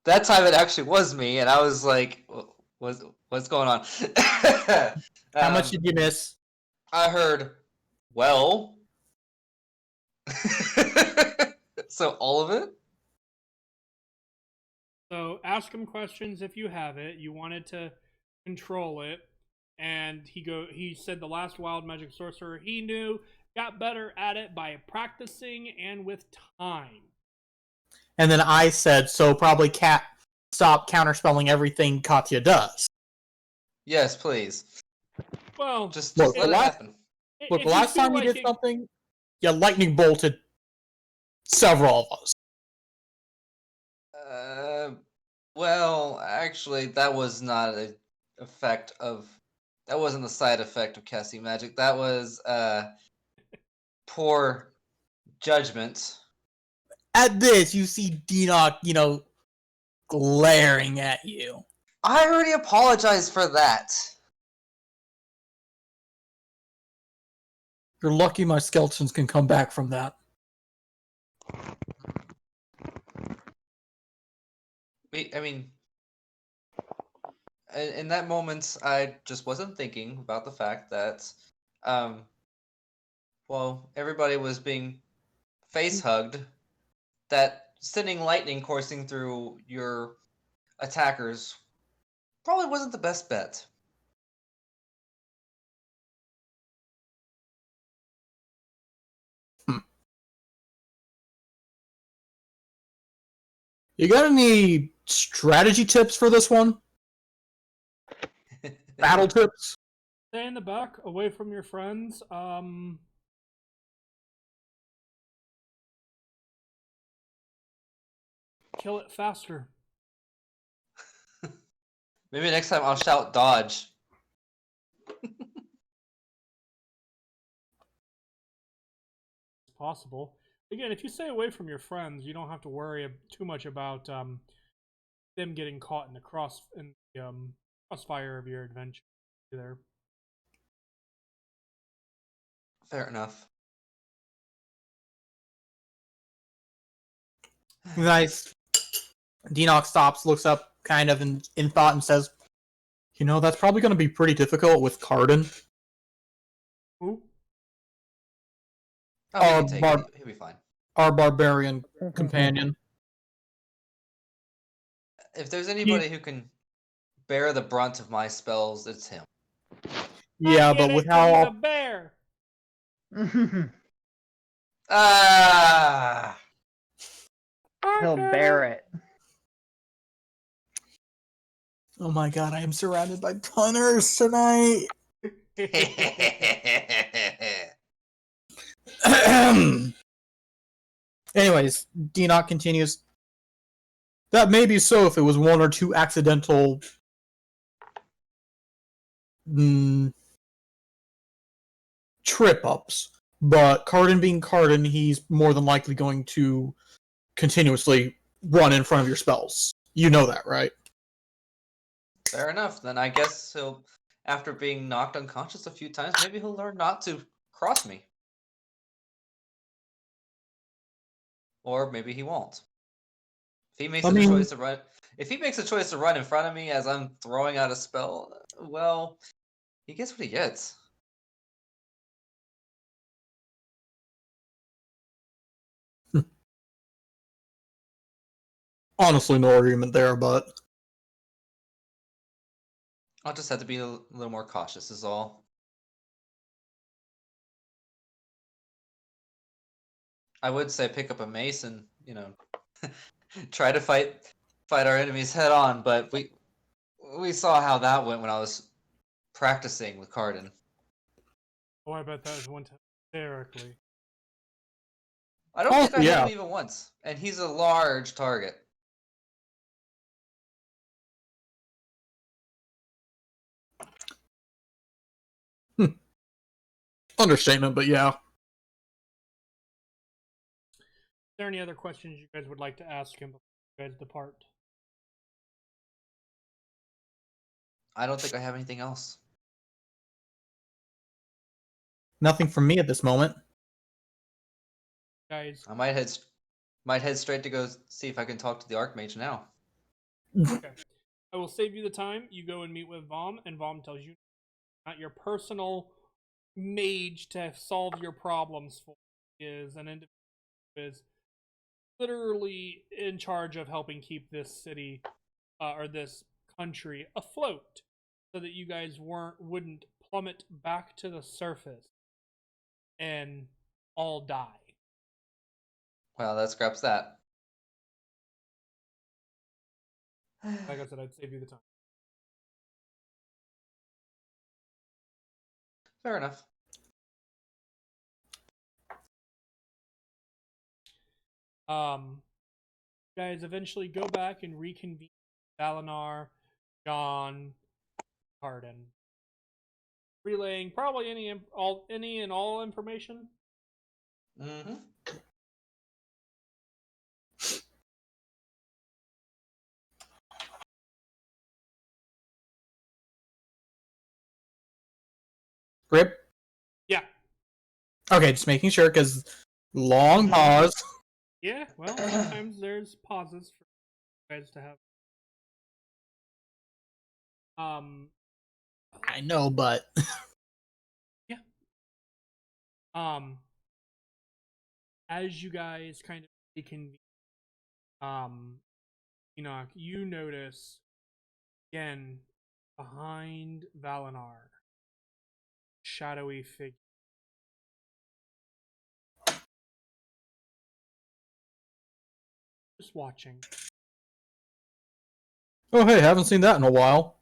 That time it actually was me, and I was like, what's going on? How much did you miss? I heard, well. So all of it? So ask him questions if you have it. You wanted to control it, and he said the last wild magic sorcerer he knew got better at it by practicing and with time. And then I said, so probably stop counterspelling everything Katya does. Yes, please. Well, Just Look, let it happen. Look, last time you did something, you lightning bolted several of us. Well, actually, that was not that wasn't the side effect of casting magic. That was poor judgment. At this, you see Denock, glaring at you. I already apologized for that. You're lucky my skeletons can come back from that. I mean, in that moment, I just wasn't thinking about the fact that, well, everybody was being face hugged, that sending lightning coursing through your attackers probably wasn't the best bet. You got any strategy tips for this one? Battle tips? Stay in the back, away from your friends. Kill it faster. Maybe next time I'll shout dodge. It's possible. Again, if you stay away from your friends, you don't have to worry too much about them getting caught in the crossfire of your adventure either. Fair enough. Nice. Denock stops, looks up kind of in thought and says, that's probably going to be pretty difficult with Cardin. Who? Oh, he can take it. He'll be fine. Our barbarian companion. If there's anybody who can bear the brunt of my spells, it's him. Yeah, but with how... the bear! Ah! He'll bear it. Oh my god, I am surrounded by punters tonight! Anyways, Denock continues. That may be so if it was one or two accidental trip-ups. But Cardin being Cardin, he's more than likely going to continuously run in front of your spells. You know that, right? Fair enough. Then I guess after being knocked unconscious a few times, maybe he'll learn not to cross me. Or maybe he won't. If he makes a choice to run in front of me as I'm throwing out a spell, well, he gets what he gets. honestly no argument there, but I'll just have to be a little more cautious, is all. I would say pick up a mace and, try to fight our enemies head on, but we saw how that went when I was practicing with Cardin. Oh, I bet that went hysterically. I don't think I hit yeah. him even once, and he's a large target. Understatement, but yeah. Is there any other questions you guys would like to ask him before you guys depart? I don't think I have anything else. Nothing from me at this moment. Guys, I might head straight to go see if I can talk to the Archmage now. okay. I will save you the time. You go and meet with Vom, and Vom tells you not your personal mage to solve your problems for is an individual who is literally in charge of helping keep this city or this country afloat so that you guys wouldn't plummet back to the surface and all die. Well, that scraps that. Like I said, I'd save you the time. Fair enough. Guys eventually go back and reconvene Dalinar, John, Cardin, relaying probably any and all information. Mm-hmm. Rip? Yeah. Okay, just making sure, because long pause. Yeah, well, sometimes there's pauses for you guys to have. I know, but Yeah. As you guys kind of reconvene, Enoch, you notice again behind Valinar, shadowy figure. Just watching. oh hey, haven't seen that in a while.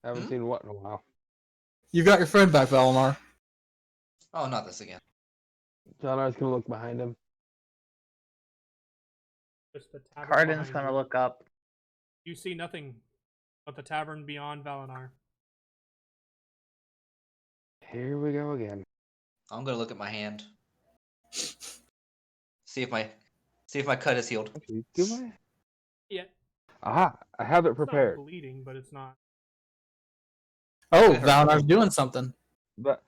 Haven't seen what in a while. You got your friend back, Valimar. Oh, not this again. John, I was gonna look behind him. Just the tavern Cardin's behind gonna you. look up. You see nothing but the tavern beyond Valinar. Here we go again. I'm gonna look at my hand. See if my cut is healed. Actually, do I? Yeah, Aha! I have it it's not prepared. bleeding, but it's not. Oh, It hurt. Valinar's doing something. But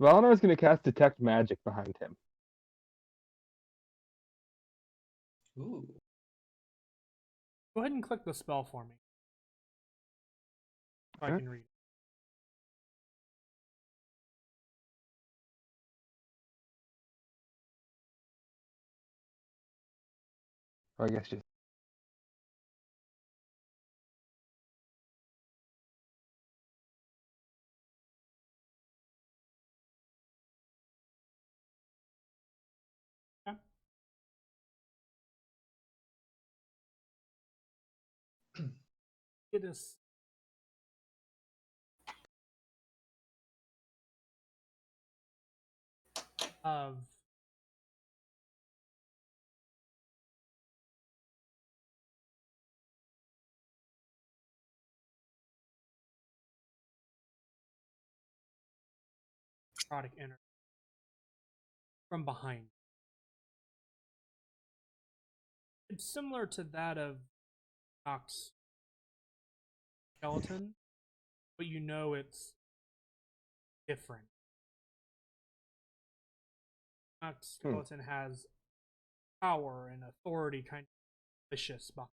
Valinar's gonna cast Detect Magic behind him. Ooh. Go ahead and click the spell for me. So I Okay. can read. Or I guess just Yeah. It is. Of product energy from behind. It's similar to that of Nox skeleton, but you know it's different. Nox skeleton has power and authority, kind of vicious behind.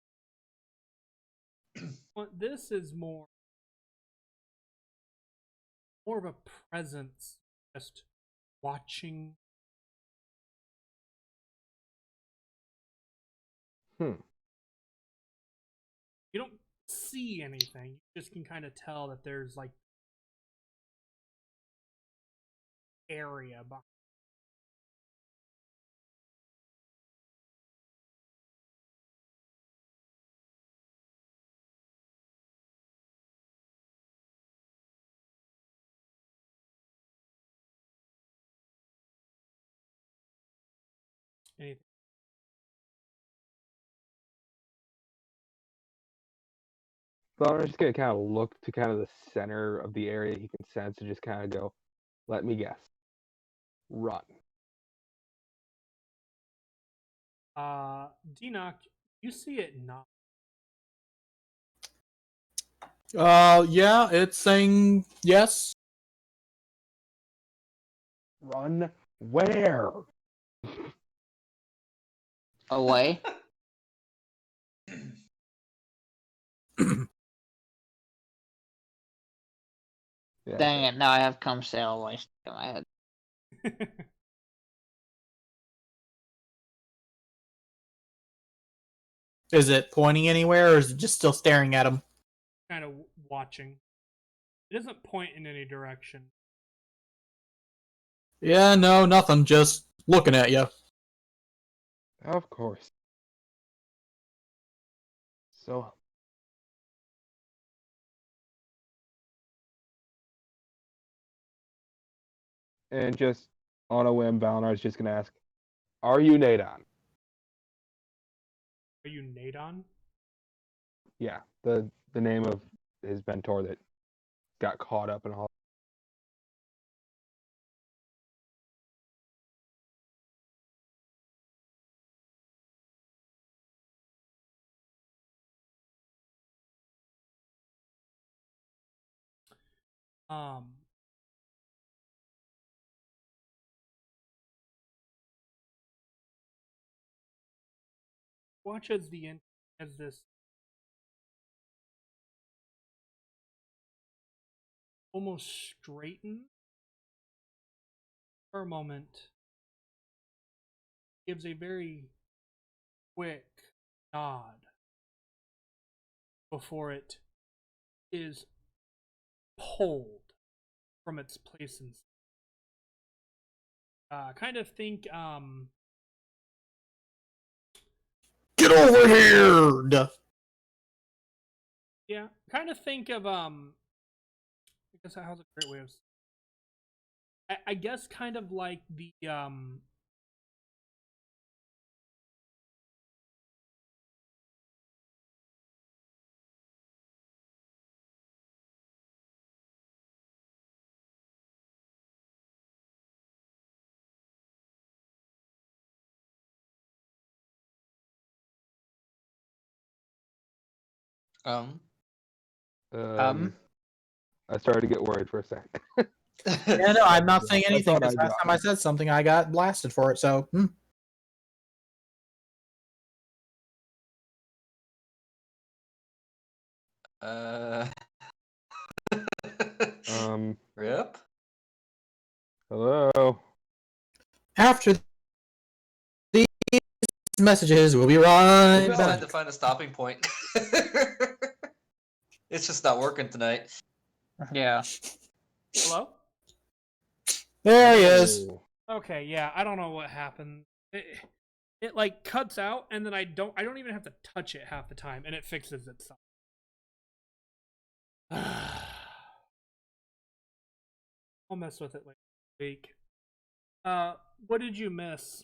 But this is more of a presence, just watching Hmm. You don't see anything. You just can kind of tell that there's like area behind. Anything. So I'm just gonna kind of look to kind of the center of the area he can sense and just kind of go, let me guess, run. Denock, you see it not. Yeah, it's saying yes. Run where? Away. Yeah, Dang it! Now I have come sail away stuck in my head. Is it pointing anywhere, or is it just still staring at him? Kind of watching. It doesn't point in any direction. Yeah, no, nothing. Just looking at you. of course. So, and just on a whim, Valinar's just gonna ask, "Are you Nadon?" Are you Nadon? Yeah, the name of his mentor that got caught up in all. Um, watch as this almost straighten for a moment, gives a very quick nod before it is pulled from its place in kind of think Get over here! yeah, kind of think of I guess how's a great way of I guess kind of like the Um. I started to get worried for a second. Yeah, no, I'm not saying I anything. thought Because I last time I said something, I got blasted for it. So, Uh. Rip. Hello. after these messages, we'll be right We just had back. to find a stopping point. It's just not working tonight. Yeah. hello. There he is. Oh. Okay, yeah, I don't know what happened. It like cuts out, and then I don't even have to touch it half the time, and it fixes itself. I'll mess with it later this week. What did you miss?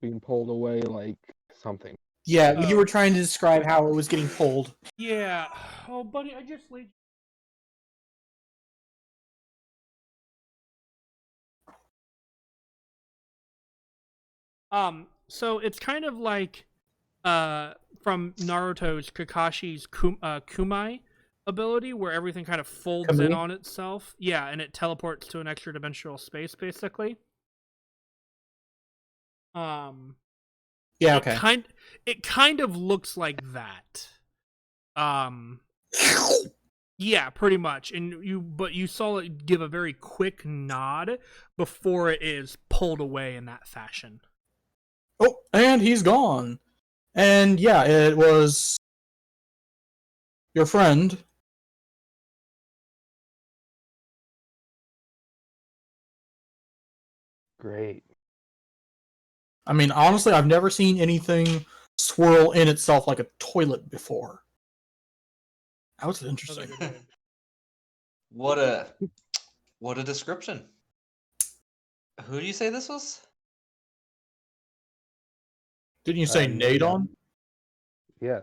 Being pulled away like something. Yeah, you were trying to describe how it was getting pulled. Yeah. Oh, buddy, I just laid. So it's kind of like from Naruto's Kakashi's Kumai ability, where everything kind of folds in Kamui? on itself. Yeah, and it teleports to an extra dimensional space, basically. Yeah, okay. It kind of looks like that. Yeah, pretty much. But you saw it give a very quick nod before it is pulled away in that fashion. Oh, and he's gone. And yeah, it was your friend. Great. I mean, honestly, I've never seen anything swirl in itself like a toilet before. That was interesting. Another good way. What a description. Who do you say this was? Didn't you say Nadon? Yes.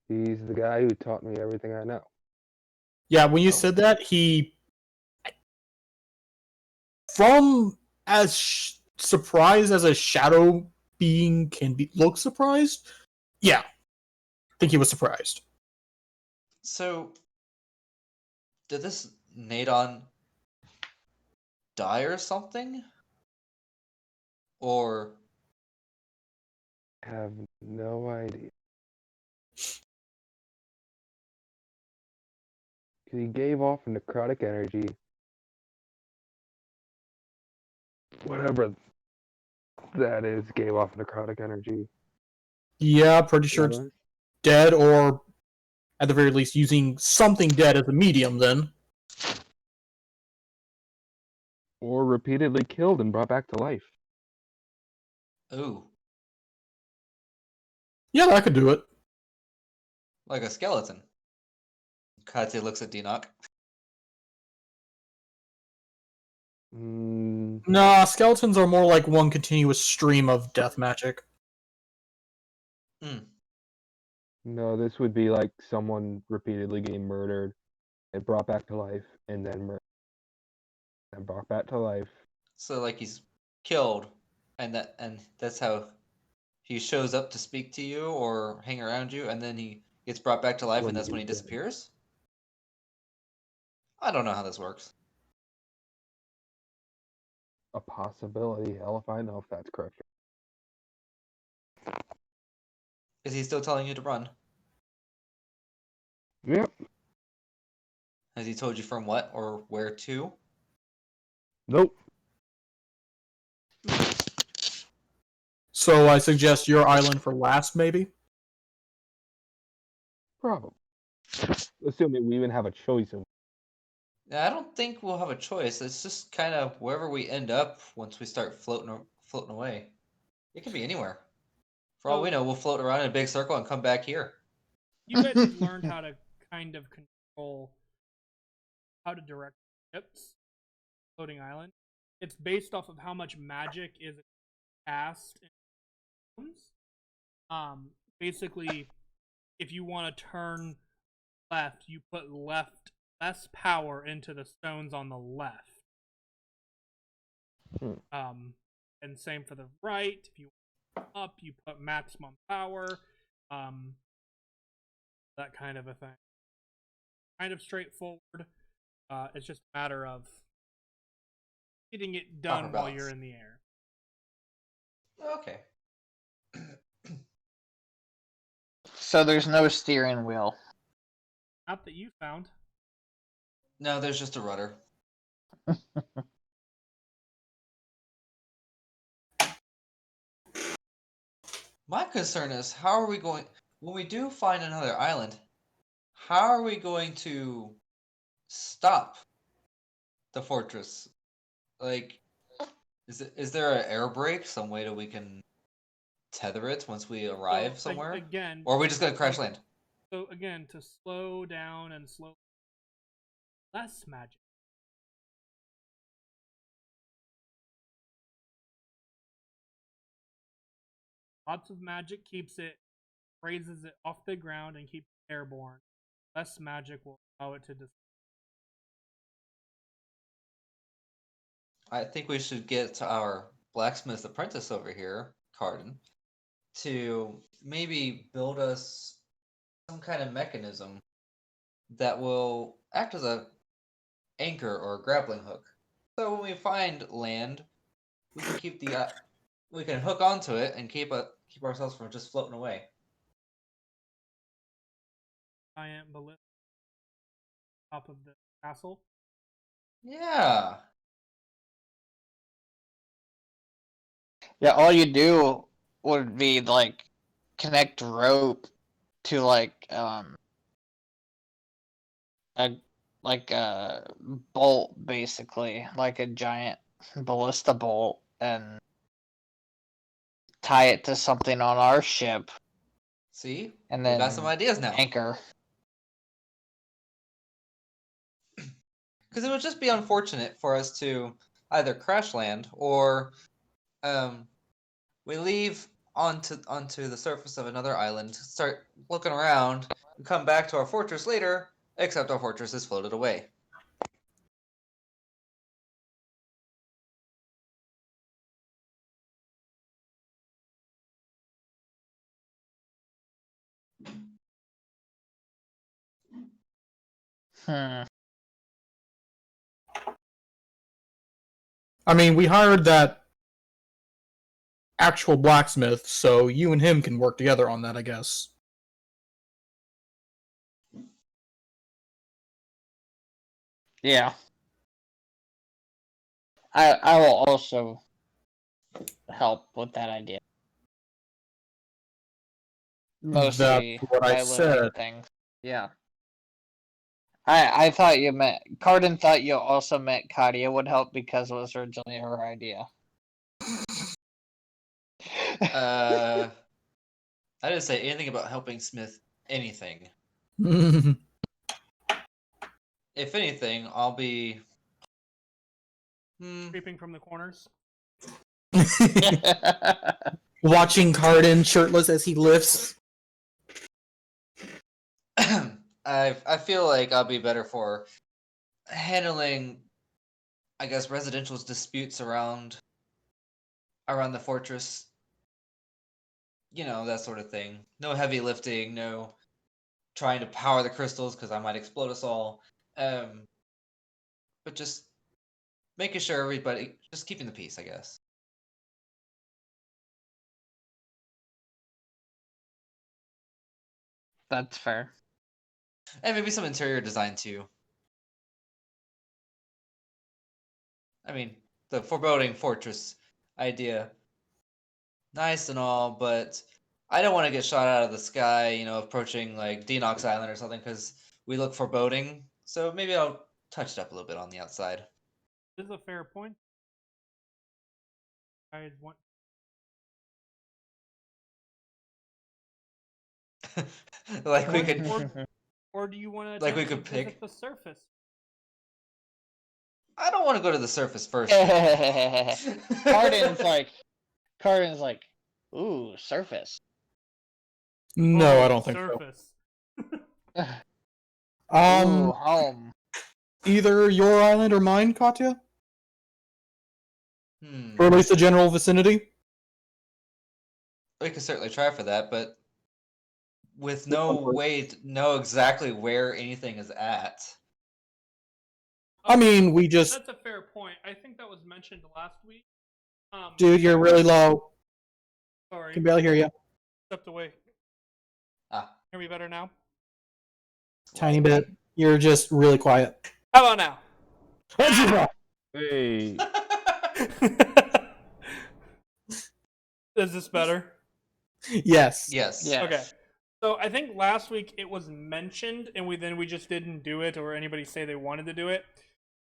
He's the guy who taught me everything I know. Yeah, when you Oh. said that, from as surprised as a shadow being can be, look surprised. Yeah, I think he was surprised. So, did this Nadon die or something? Or I have no idea. He gave off necrotic energy. Whatever that is, gave off necrotic energy. Yeah, pretty sure it's dead, or at the very least using something dead as a medium then. Or repeatedly killed and brought back to life. ooh, Yeah, that could do it. like a skeleton. Katya looks at Dinok. Nah, skeletons are more like one continuous stream of death magic. No, this would be like someone repeatedly getting murdered and brought back to life, and then murdered and brought back to life. So like he's killed, and that's how he shows up to speak to you or hang around you, and then he gets brought back to life, When and that's when he he's dead. disappears. I don't know how this works. A possibility. Hell if I know if that's correct. Is he still telling you to run? Yep. Has he told you from what or where to? Nope. So I suggest your island for last, maybe? Problem. Assuming we even have a choice of. Yeah, I don't think we'll have a choice. It's just kind of wherever we end up once we start floating away. It could be anywhere. For all we know, we'll float around in a big circle and come back here. You guys have learned how to kind of control how to direct ships, floating island. It's based off of how much magic is cast in zones. Basically, if you want to turn left, you put less power into the stones on the left. And same for the right. If you want up, you put maximum power. That kind of a thing. Kind of straightforward. It's just a matter of getting it done while you're in the air. Okay. So there's no steering wheel. Not that you found. No, there's just a rudder. My concern is how are we going when we do find another island, how are we going to stop the fortress? Like is there an air brake, some way that we can tether it once we arrive somewhere? Again, or are we just gonna crash land? So again, to slow down and slow less magic. Lots of magic keeps it, raises it off the ground and keeps it airborne. Less magic will allow it to I think we should get our blacksmith apprentice over here, Carden, to maybe build us some kind of mechanism that will act as a anchor or a grappling hook. So when we find land, we can keep the we can hook onto it and keep ourselves from just floating away. giant ballistic top of the castle. Yeah. Yeah, all you do would be like connect rope to a bolt, basically, like a giant ballista bolt, and tie it to something on our ship, See? and We then got some ideas now. anchor. Because it would just be unfortunate for us to either crash land or we leave onto the surface of another island, start looking around, and come back to our fortress later, except our fortress is floated away. Hmm. I mean, we hired that actual blacksmith, so you and him can work together on that, I guess. Yeah. I will also help with that idea. Mostly That's what I by lifting said. things. Yeah. I thought you meant Cardin thought you also meant Kadia would help because it was originally her idea. I didn't say anything about helping Smith anything. If anything, I'll be Creeping from the corners. Watching Cardin shirtless as he lifts. I feel like I'll be better for handling, I guess, residential disputes around the fortress. You know, that sort of thing. No heavy lifting, no trying to power the crystals because I might explode us all. But just making sure everybody, just keeping the peace, I guess. That's fair. And maybe some interior design too. I mean, the foreboding fortress idea, nice and all, but I don't want to get shot out of the sky, you know, approaching like Denox Island or something, because we look foreboding. So maybe I'll touch it up a little bit on the outside. This is a fair point. I want. Like we could, Or do you want to like we could visit pick. the surface? I don't want to go to the surface first. Cardin's like, ooh, surface. No, Oh, I don't think surface. so. Ooh, home. Either your island or mine, Katya? Or at least the general vicinity? We could certainly try for that, but with no way to know exactly where anything is at. I mean, we just... That's a fair point. I think that was mentioned last week. Dude, you're really low. Sorry. Can barely hear you. Stepped away. Ah. Hear me better now? Tiny bit. You're just really quiet. How about now? Hey. Is this better? Yes. Yes. Yeah. Okay. So I think last week it was mentioned, and we just didn't do it, or anybody say they wanted to do it.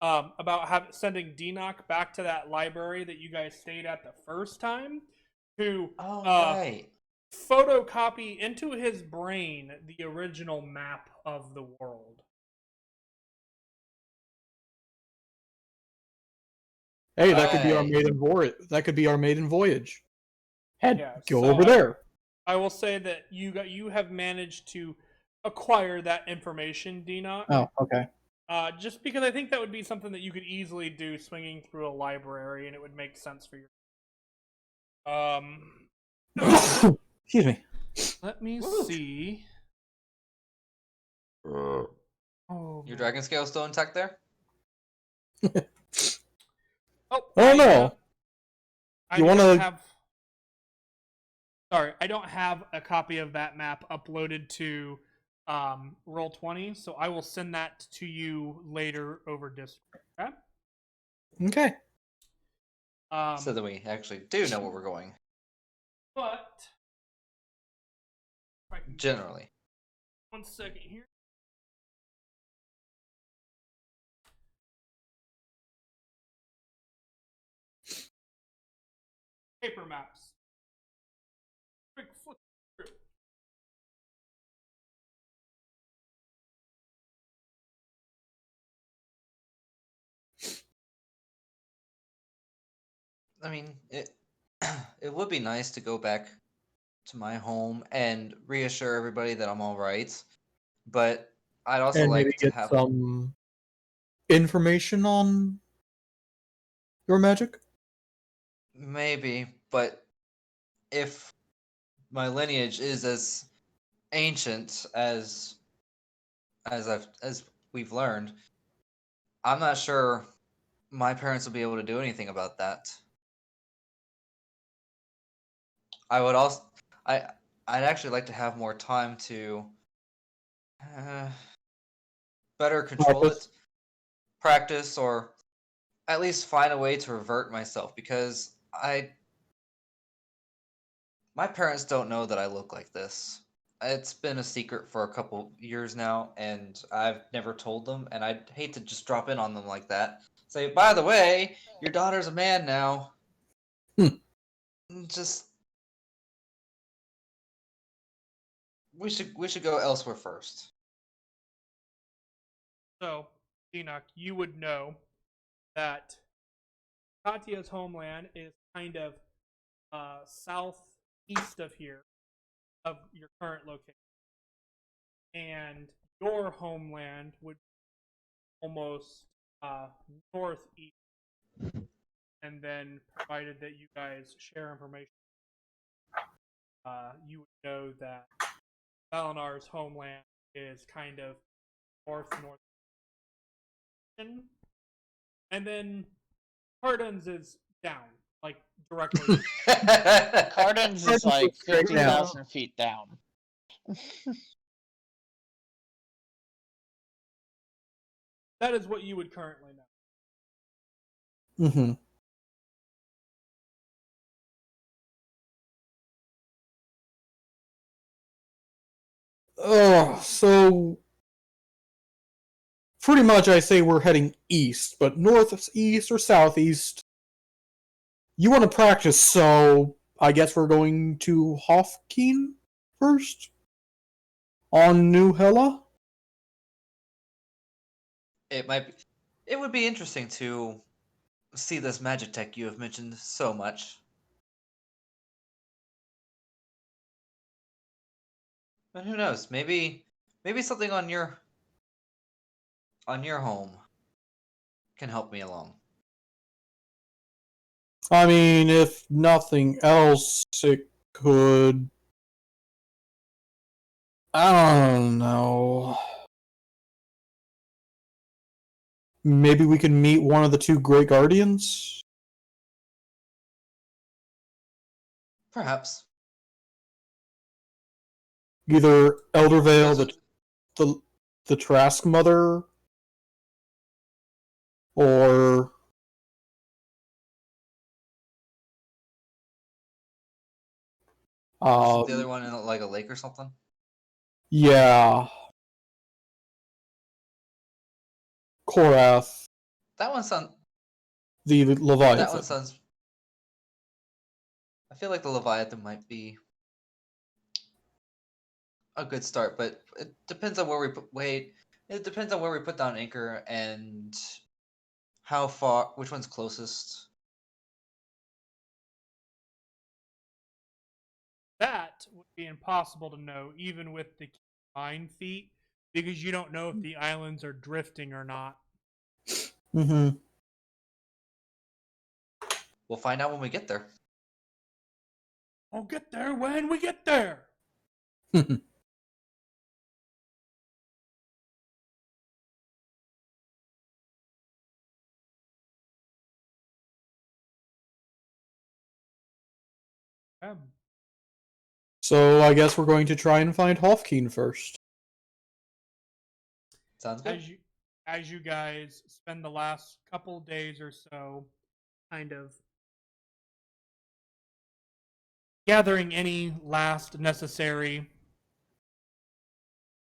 About sending Denox back to that library that you guys stayed at the first time to right. photocopy into his brain the original map of the world. Hey, that could be our Right. maiden voyage. That could be our maiden voyage. Yeah, Go so over there. I will say that you have managed to acquire that information, Denox. Oh, okay. Just because I think that would be something that you could easily do swinging through a library, and it would make sense for you. Excuse me. Let me see. Oh, Your dragon scale still intact there? Oh no. You want to? have? Sorry, I don't have a copy of that map uploaded to roll 20. So I will send that to you later over Discord. Okay. Okay. So that we actually do know where we're going. But if I can Generally. 1 second here. Paper maps. Quick flip through. I mean, it it would be nice to go back to my home and reassure everybody that I'm all right. But I'd also And maybe like to get have some information on your magic. maybe, but if my lineage is as ancient as we've learned, I'm not sure my parents will be able to do anything about that. I would also I I'd actually like to have more time to uh, better control Practice. it, practice, or at least find a way to revert myself because my parents don't know that I look like this. It's been a secret for a couple years now, and I've never told them, and I'd hate to just drop in on them like that. Say, by the way, your daughter's a man now. Hmm. Just we should go elsewhere first. So, Enoch, you would know that Katya's homeland is kind of southeast of here, of your current location. And your homeland would be almost northeast. And then, provided that you guys share information, you would know that Valinar's homeland is kind of north. And then Cardin's is down, like directly. Cardin's is like Straight down. 50,000 feet down. That is what you would currently know. Mm-hmm. Oh, so pretty much I say we're heading east, but northeast or southeast. You want to practice, so I guess we're going to Hofkeen first? On New Hela? It would be interesting to see this magic tech you have mentioned so much. But who knows? Maybe something on your home can help me along. I mean, if nothing else, it could. I don't know. Maybe we can meet one of the two Great Guardians? Perhaps. Either Eldervale, Those the Trask Mother, or Isn't the other one in like a lake or something? yeah, Korath, That one sounds. the That Leviathan. one sounds. I feel like the Leviathan might be a good start, but it depends on where we put. Wait, it depends on where we put down anchor and how far. Which one's closest? That would be impossible to know, even with the mine feat, because you don't know if the islands are drifting or not. Mm-hmm. We'll find out when we get there. We'll get there when we get there. So I guess we're going to try and find Hofkeen first. Sounds good. As you guys spend the last couple days or so kind of gathering any last necessary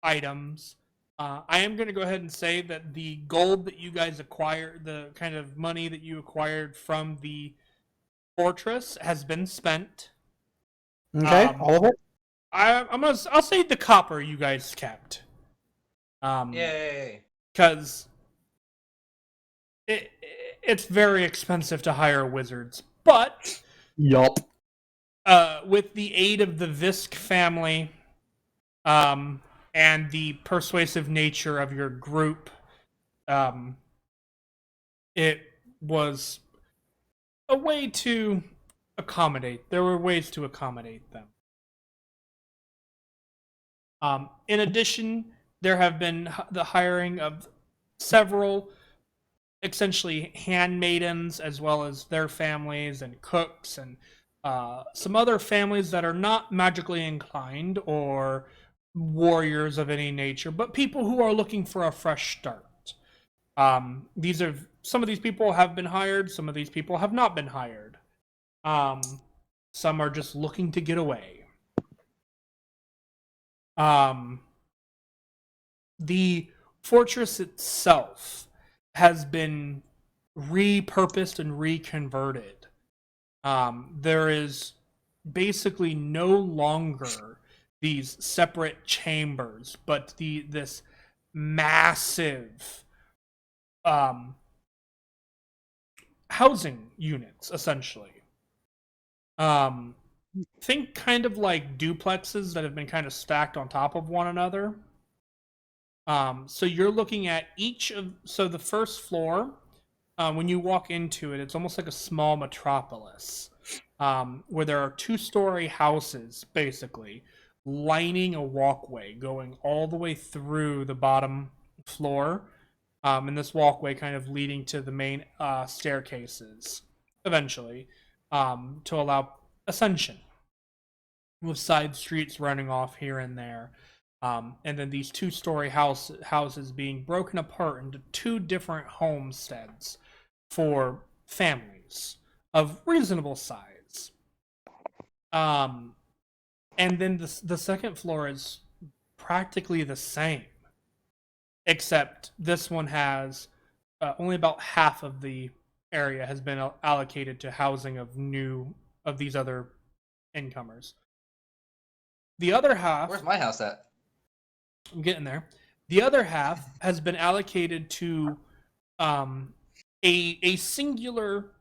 items, I am going to go ahead and say that the gold that you guys acquired, the kind of money that you acquired from the fortress, has been spent. Okay, all of it. I'll say the copper you guys kept. Yay! Because it's very expensive to hire wizards, but Yup. with the aid of the Visk family, and the persuasive nature of your group, it was a way to accommodate. There were ways to accommodate them. In addition, there have been the hiring of several essentially handmaidens, as well as their families and cooks and some other families that are not magically inclined or warriors of any nature, but people who are looking for a fresh start. These are some of these people have been hired, some of these people have not been hired. Some are just looking to get away. The fortress itself has been repurposed and reconverted. There is basically no longer these separate chambers, but this massive housing units, essentially. Think kind of like duplexes that have been kind of stacked on top of one another. So you're looking at the first floor, when you walk into it, it's almost like a small metropolis, where there are 2-story houses, basically, lining a walkway going all the way through the bottom floor, and this walkway kind of leading to the main staircases, eventually, to allow ascension, with side streets running off here and there. And then these 2-story houses being broken apart into 2 different homesteads for families of reasonable size. And then the second floor is practically the same, except this one has only about half of the area has been allocated to housing of these other incomers. The other half. Where's my house at? I'm getting there. The other half has been allocated to a singular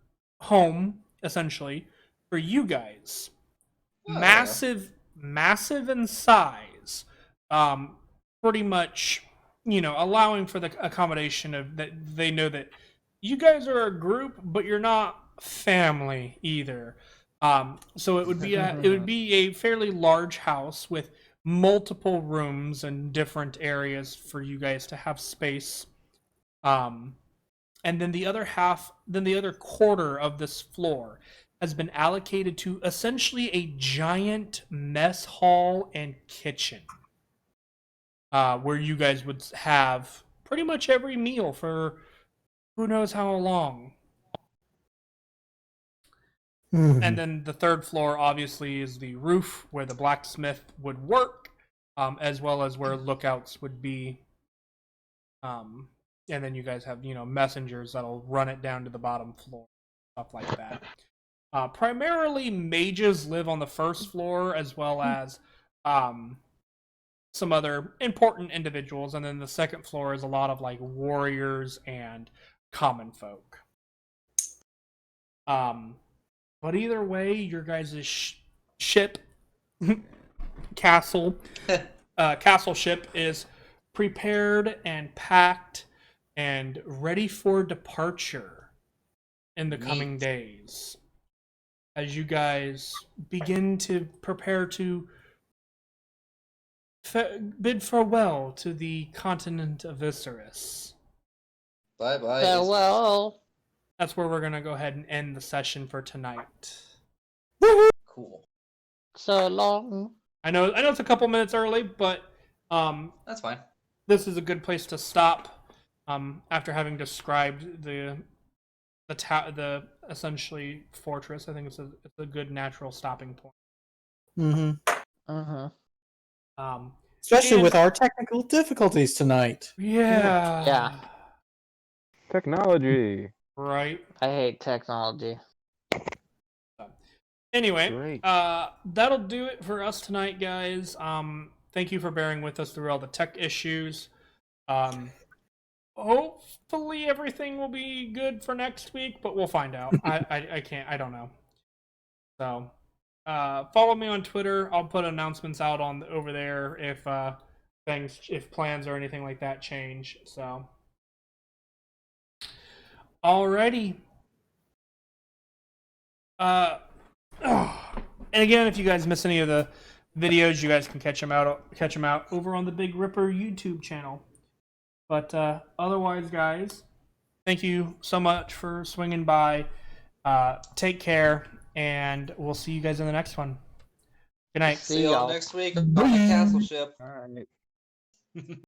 home, essentially, for you guys. Oh. Massive in size. Pretty much, allowing for the accommodation of that. They know that you guys are a group, but you're not family either. So it would be a fairly large house with multiple rooms and different areas for you guys to have space. And then the other quarter of this floor has been allocated to essentially a giant mess hall and kitchen, where you guys would have pretty much every meal for who knows how long. And then the third floor, obviously, is the roof where the blacksmith would work, as well as where lookouts would be. And then you guys have, messengers that'll run it down to the bottom floor, stuff like that. Primarily, mages live on the first floor, as well as some other important individuals. And then the second floor is a lot of, warriors and common folk. But either way, your guys' ship, castle ship is prepared and packed and ready for departure in the coming days. As you guys begin to prepare to bid farewell to the continent of Viserys. Bye-bye. Farewell. That's where we're going to go ahead and end the session for tonight. Cool. So long. I know it's a couple minutes early, but That's fine. this is a good place to stop. After having described the essentially fortress, I think it's a good natural stopping point. Mm-hmm. Especially with our technical difficulties tonight. Yeah. Yeah. Technology. Right. I hate technology. Anyway, Great. that'll do it for us tonight, guys. Thank you for bearing with us through all the tech issues. Hopefully everything will be good for next week, but we'll find out. I don't know. So, follow me on Twitter. I'll put announcements out over there if plans or anything like that change. So, alrighty. And again, if you guys miss any of the videos, you guys can catch them out over on the Big Ripper YouTube channel. But otherwise, guys, thank you so much for swinging by. Take care, and we'll see you guys in the next one. Good night. See y'all next week on the castle ship. All right.